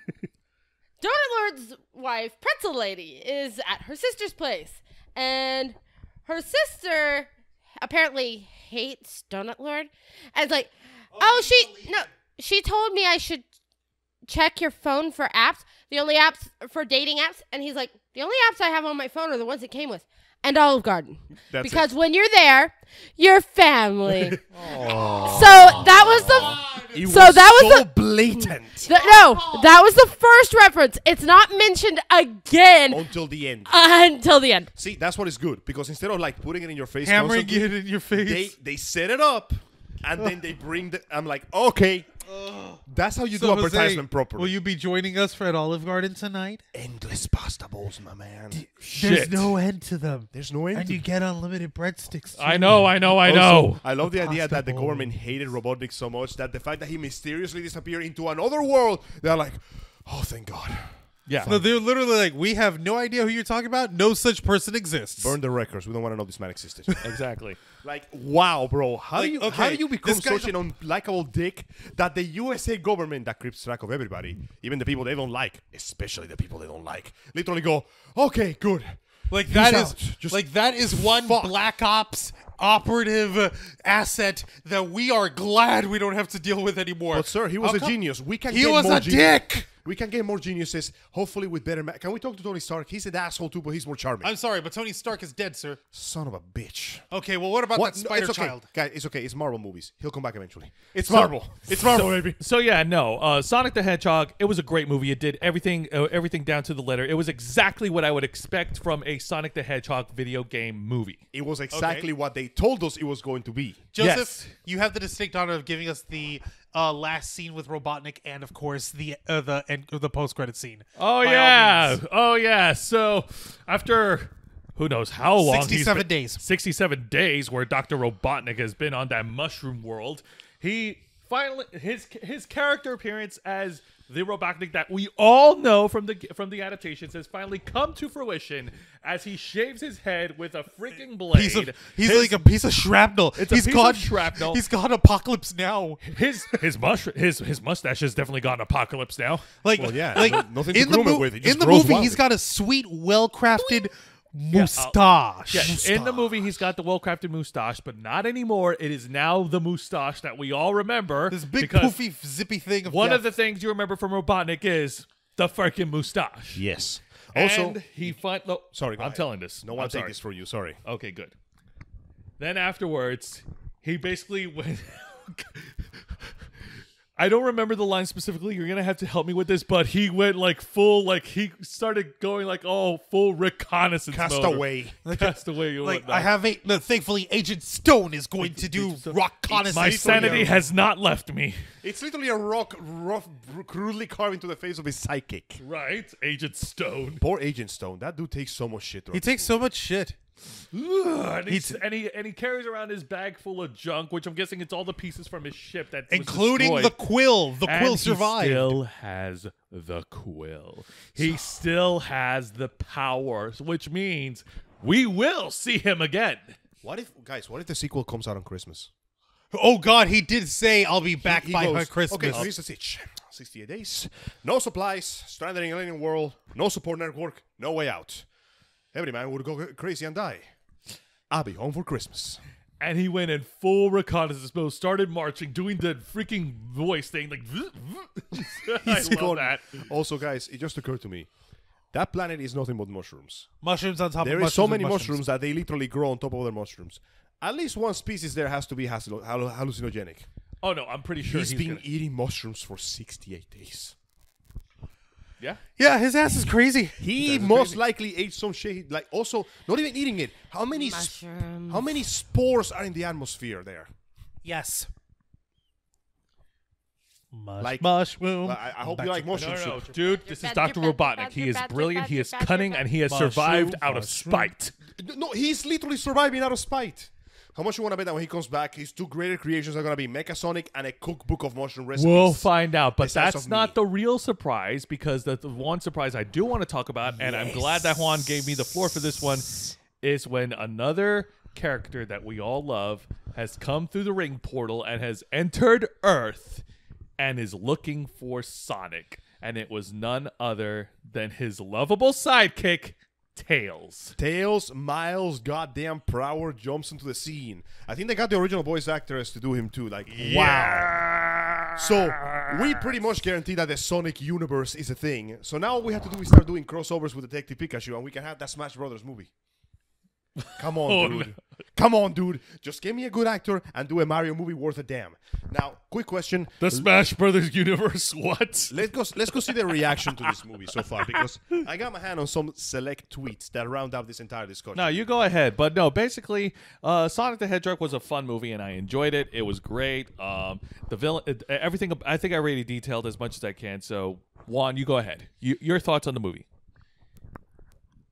Lord's wife, Pretzel Lady, is at her sister's place, and her sister apparently hates Donut Lord, and it's like, she told me I should check your phone for apps, the only apps for dating apps, and he's like, the only apps I have on my phone are the ones it came with. And Olive Garden. That's because when you're there, you're family. So that was the that was so blatant that was the first reference. It's not mentioned again until the end. until the end. See, that's what is good because instead of like putting it in your face, Hammering constantly, it in your face. they set it up and then they bring the. I'm like, okay, that's how you do So, advertisement Jose, properly. will you be joining us at Olive Garden tonight? Endless pasta bowls, my man. There's no end to them. There's no end. And to you get unlimited breadsticks. too. I know. Also, I love the idea pasta that the bowl. government hated Robotnik so much that the fact that he mysteriously disappeared into another world, they're like, oh, thank God. Yeah. No, they're literally like, we have no idea who you're talking about. No such person exists. Burn the records. We don't want to know this man existed. Exactly. Like, wow, bro. How Like, do you okay, become this guy's such an unlikable dick that the USA government that keeps track of everybody, even the people they don't like, especially the people they don't like, literally go, okay, good. Like Peace that out. is Just like that is one fuck. Black Ops operative asset that we are glad we don't have to deal with anymore. But sir, he was How a come- genius. We can He get was more a dick. We can get more geniuses, hopefully with better. Can we talk to Tony Stark? He's an asshole too, but he's more charming. I'm sorry, but Tony Stark is dead, sir. Son of a bitch. Okay, well, what about What? that No, Spider it's okay. Child? Guys, it's okay. It's Marvel movies. He'll come back eventually. It's Marvel. It's Marvel, baby. So yeah, no. Sonic the Hedgehog. It was a great movie. It did everything down to the letter. It was exactly what I would expect from a Sonic the Hedgehog video game movie. It was exactly what they told us it was going to be. Joseph, Yes. you have the distinct honor of giving us the last scene with Robotnik and, of course, the post credit scene. Oh By all yeah. means. Oh yeah. So after who knows how long 67 he's been- days. 67 days where Dr. Robotnik has been on that mushroom world. He finally his character appearance as the Robotnik that we all know from the adaptations has finally come to fruition as he shaves his head with a freaking blade. He's like a piece of shrapnel. It's a He's piece got of shrapnel. He's got Apocalypse Now. His mustache has definitely gone apocalypse now. Like, Well, yeah, like nothing to in the groom it with. It just in the grows movie, wildly. he's got a sweet, well-crafted mustache. Yeah, in the movie, he's got the well-crafted mustache, but not anymore. It is now the mustache that we all remember. This big because poofy, zippy thing of one death. of the things you remember from Robotnik is the freaking mustache. Yes. Also, and he finally. sorry, go I'm ahead. telling this. No I'm one take sorry. this for you. Sorry. Okay, good. Then afterwards, he basically went. I don't remember the line specifically. You're gonna have to help me with this, but he went like full, like he started going like full reconnaissance Castaway. Castaway. Like I have thankfully Agent Stone is going to do rock reconnaissance. My sanity has not left me. It's literally a rock crudely carved into the face of his psychic. Right, Agent Stone. Poor Agent Stone. That dude takes so much shit. He takes so much shit. And he carries around his bag full of junk, which I'm guessing it's all the pieces from his ship that including was the quill. The quill survived. He still has the quill. He still has the powers, which means we will see him again. What if the sequel comes out on Christmas? Oh God, he did say I'll be back by Christmas. Okay, so here's the sitch. 68 days, no supplies, stranded in an alien world, no support network, no way out. Every man would go crazy and die. I'll be home for Christmas. And he went in full reconnaissance mode, started marching, doing the freaking voice thing, like. I love that. Also, guys, it just occurred to me. That planet is nothing but mushrooms. Mushrooms on top of mushrooms. There is so many mushrooms that they literally grow on top of other mushrooms. At least one species there has to be hallucinogenic. Oh, no, I'm pretty sure he's been eating mushrooms for 68 days. Yeah? Yeah, his ass is crazy. He most likely ate some shit. Like, also, not even eating it. How many spores are in the atmosphere there? Yes. Mushroom. I hope you like mushrooms. No, dude, this is Dr. Robotnik. He is brilliant, he is cunning, and he has survived out of spite. No, he's literally surviving out of spite. How much you want to bet that when he comes back, his two greater creations are going to be Mecha Sonic and a cookbook of mushroom recipes? We'll find out, but that's not the real surprise, because the one surprise I do want to talk about, and I'm glad that Juan gave me the floor for this one, is when another character that we all love has come through the ring portal and has entered Earth and is looking for Sonic. And it was none other than his lovable sidekick, Tails, Miles, goddamn Prower jumps into the scene. I think they got the original voice actors to do him too. Like, wow. So we pretty much guarantee that the Sonic universe is a thing. So now all we have to do is start doing crossovers with Detective Pikachu, and we can have that Smash Brothers movie. Come on, dude. No. Come on, dude. Just give me a good actor and do a Mario movie worth a damn. Now, quick question. The Smash Brothers universe, what? Let's go see the reaction to this movie so far, because I got my hand on some select tweets that round up this entire discussion. No, you go ahead. But no, basically, Sonic the Hedgehog was a fun movie, and I enjoyed it. It was great. The villain, everything, I think I really detailed as much as I can. So, Juan, you go ahead. Your thoughts on the movie.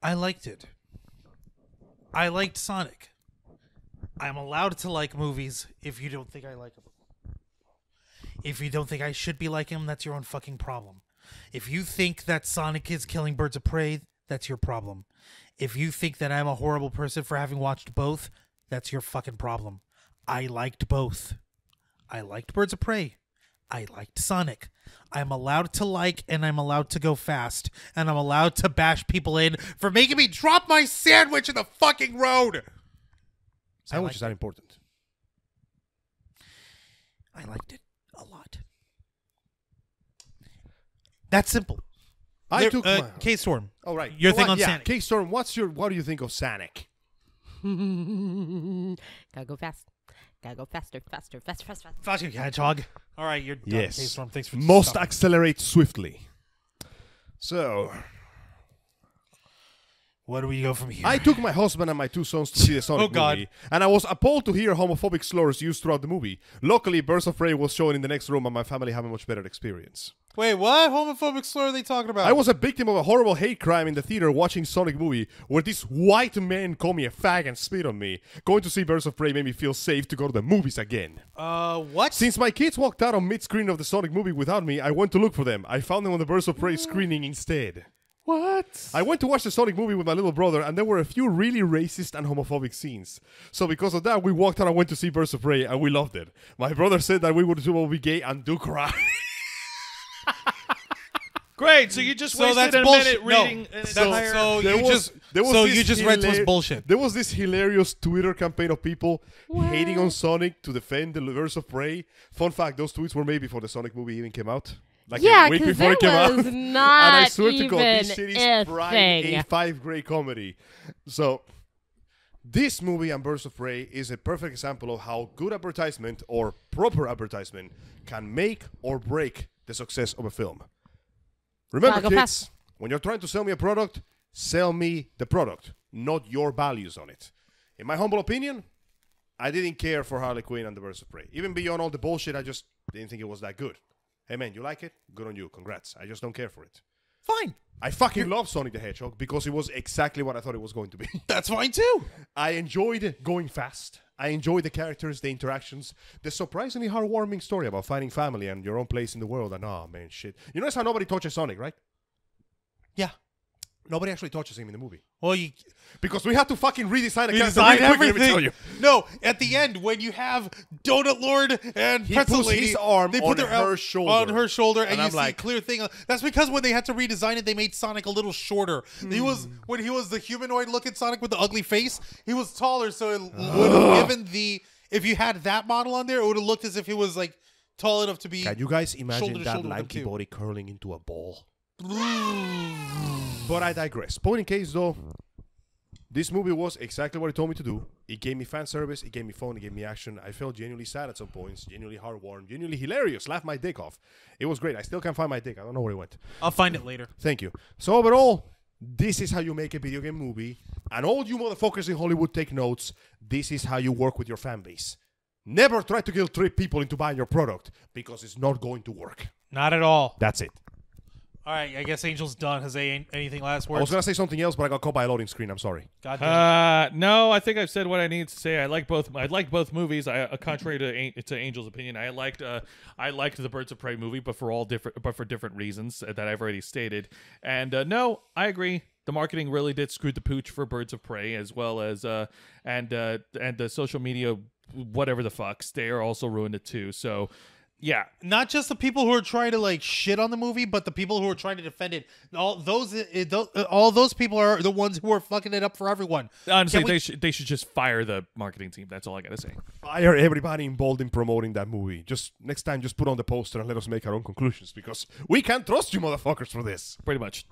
I liked it. I liked Sonic. I'm allowed to like movies if you don't think I like them. If you don't think I should be liking them, that's your own fucking problem. If you think that Sonic is killing birds of prey, that's your problem. If you think that I'm a horrible person for having watched both, that's your fucking problem. I liked both. I liked Birds of Prey. I liked Sonic. I'm allowed to like, and I'm allowed to go fast, and I'm allowed to bash people in for making me drop my sandwich in the fucking road. Sandwich is not important. I liked it a lot. That's simple. I took KStorm. Oh, right. Your thing on Sonic. KStorm, what do you think of Sonic? Gotta go fast. Gotta go faster. Faster, Hedgehog. All right, you're done. Yes. KStorm, thanks for Must stopping. accelerate swiftly. So, where do we go from here? I took my husband and my two sons to see the Sonic movie, and I was appalled to hear homophobic slurs used throughout the movie. Luckily, Birds of Prey was shown in the next room, and my family had a much better experience. Wait, what homophobic slur are they talking about? I was a victim of a horrible hate crime in the theater watching Sonic movie, where this white man called me a fag and spit on me. Going to see Birds of Prey made me feel safe to go to the movies again. What? Since my kids walked out on mid-screen of the Sonic movie without me, I went to look for them. I found them on the Birds of Prey screening instead. What? I went to watch the Sonic movie with my little brother, and there were a few really racist and homophobic scenes. So because of that, we walked out and went to see Birds of Prey, and we loved it. My brother said that we would be gay and do cry. Great, so you just wasted a minute reading an entire... So you just read some bullshit. There was this hilarious Twitter campaign of people hating on Sonic to defend the Birds of Prey. Fun fact, those tweets were made before the Sonic movie even came out. Like a week before it came out. Not and I swear to even God, this shit is a prime thing. A5 grade comedy. So, This movie and Birds of Prey is a perfect example of how good advertisement or proper advertisement can make or break the success of a film. Remember, Go kids, fast. when you're trying to sell me a product, sell me the product, not your values on it. In my humble opinion, I didn't care for Harley Quinn and the Birds of Prey. Even beyond all the bullshit, I just didn't think it was that good. Hey man, you like it? Good on you. Congrats. I just don't care for it. Fine. I fucking love Sonic the Hedgehog because it was exactly what I thought it was going to be. That's fine too. I enjoyed going fast. I enjoyed the characters, the interactions, the surprisingly heartwarming story about finding family and your own place in the world. And oh man, shit. You notice how nobody touches Sonic, right? Yeah. Nobody actually touches him in the movie. Well, you Because we had to fucking redesign the character design really quickly, let me tell everything. you. No, at the end when you have Donut Lord and He Pretzel puts Lady, his arm they on put their her shoulder. on her shoulder, and And you I'm see like- a clear thing. That's because when they had to redesign it, they made Sonic a little shorter. He was when he was the humanoid-looking Sonic with the ugly face. He was taller, so it would have given the. If you had that model on there, it would have looked as if he was like tall enough to be. Can you guys imagine shoulder to that shoulder with lanky him, too. body curling into a ball? But I digress. Point in case, though, this movie was exactly what it told me to do. It gave me fan service, it gave me fun, it gave me action. I felt genuinely sad at some points, genuinely heartwarming, genuinely hilarious. Laughed my dick off. It was great. I still can't find my dick. I don't know where it went. I'll find it later. Thank you. So overall, this is how you make a video game movie. And all you motherfuckers in Hollywood take notes. This is how you work with your fan base. Never try to guilt trip people into buying your product because it's not going to work. Not at all. That's it. All right, I guess Angel's done. Has anything last I was words? going to say something else, but I got caught by a loading screen. I'm sorry. God damn it. No, I think I've said what I need to say. I like both movies. Contrary to Angel's opinion, I liked the Birds of Prey movie, but for different reasons that I've already stated. And no, I agree. The marketing really did screw the pooch for Birds of Prey, as well as and the social media, whatever the fucks, they are also ruined it too. So. Yeah, Not just the people who are trying to like shit on the movie, but the people who are trying to defend it. All those people are the ones who are fucking it up for everyone. honestly, Can we- they should just fire the marketing team. That's all I gotta say. Fire everybody involved in promoting that movie. Just next time, just put on the poster and let us make our own conclusions because we can't trust you motherfuckers for this. Pretty much.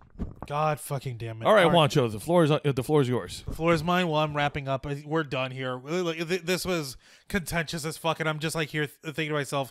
God fucking damn it. All right, Juancho, the floor is yours. The floor is mine. Well, I'm wrapping up. We're done here. This was contentious as fuck, and I'm just like here thinking to myself,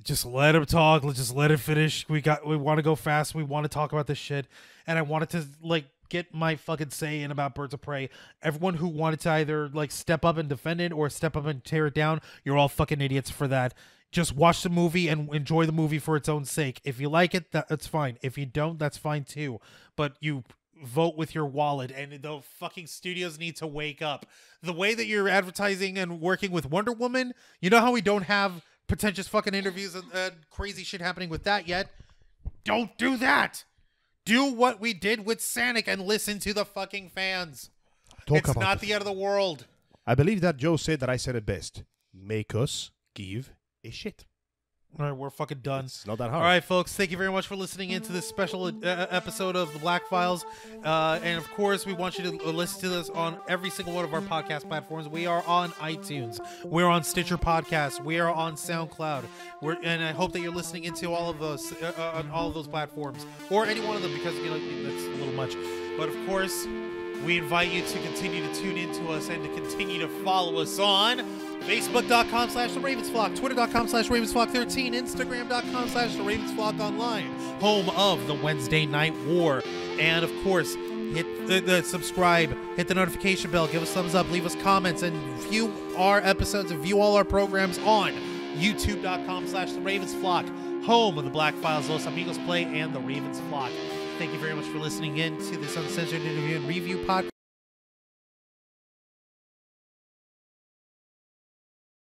just let him talk. Let's just let it finish. We want to go fast. We want to talk about this shit, and I wanted to like get my fucking say in about Birds of Prey. Everyone who wanted to either like step up and defend it or step up and tear it down, you're all fucking idiots for that. Just watch the movie and enjoy the movie for its own sake. If you like it, that's fine. If you don't, that's fine too. But you vote with your wallet, and the fucking studios need to wake up. The way that you're advertising and working with Wonder Woman, you know how we don't have pretentious fucking interviews and crazy shit happening with that yet? Don't do that. Do what we did with Sonic and listen to the fucking fans. It's not the end of the world. I believe that Joe said that I said it best. Make us give a shit. All right, we're fucking done. It's not that hard. All right, folks, thank you very much for listening into this special episode of The Black Files. And, of course, we want you to listen to this on every single one of our podcast platforms. We are on iTunes. We're on Stitcher Podcasts. We are on SoundCloud. And I hope that you're listening into all of those on all of those platforms. Or any one of them, because, you know, that's a little much. But, of course, we invite you to continue to tune into us and to continue to follow us on Facebook.com/TheRavensFlock, Twitter.com/RavensFlock13, Instagram.com/TheRavensFlockOnline, home of the Wednesday Night War. And of course, hit the subscribe, hit the notification bell, give us thumbs up, leave us comments, and view our episodes and view all our programs on YouTube.com/TheRavensFlock, home of the Black Files, Los Amigos Play, and The Ravens Flock. Thank you very much for listening in to this uncensored interview and review podcast.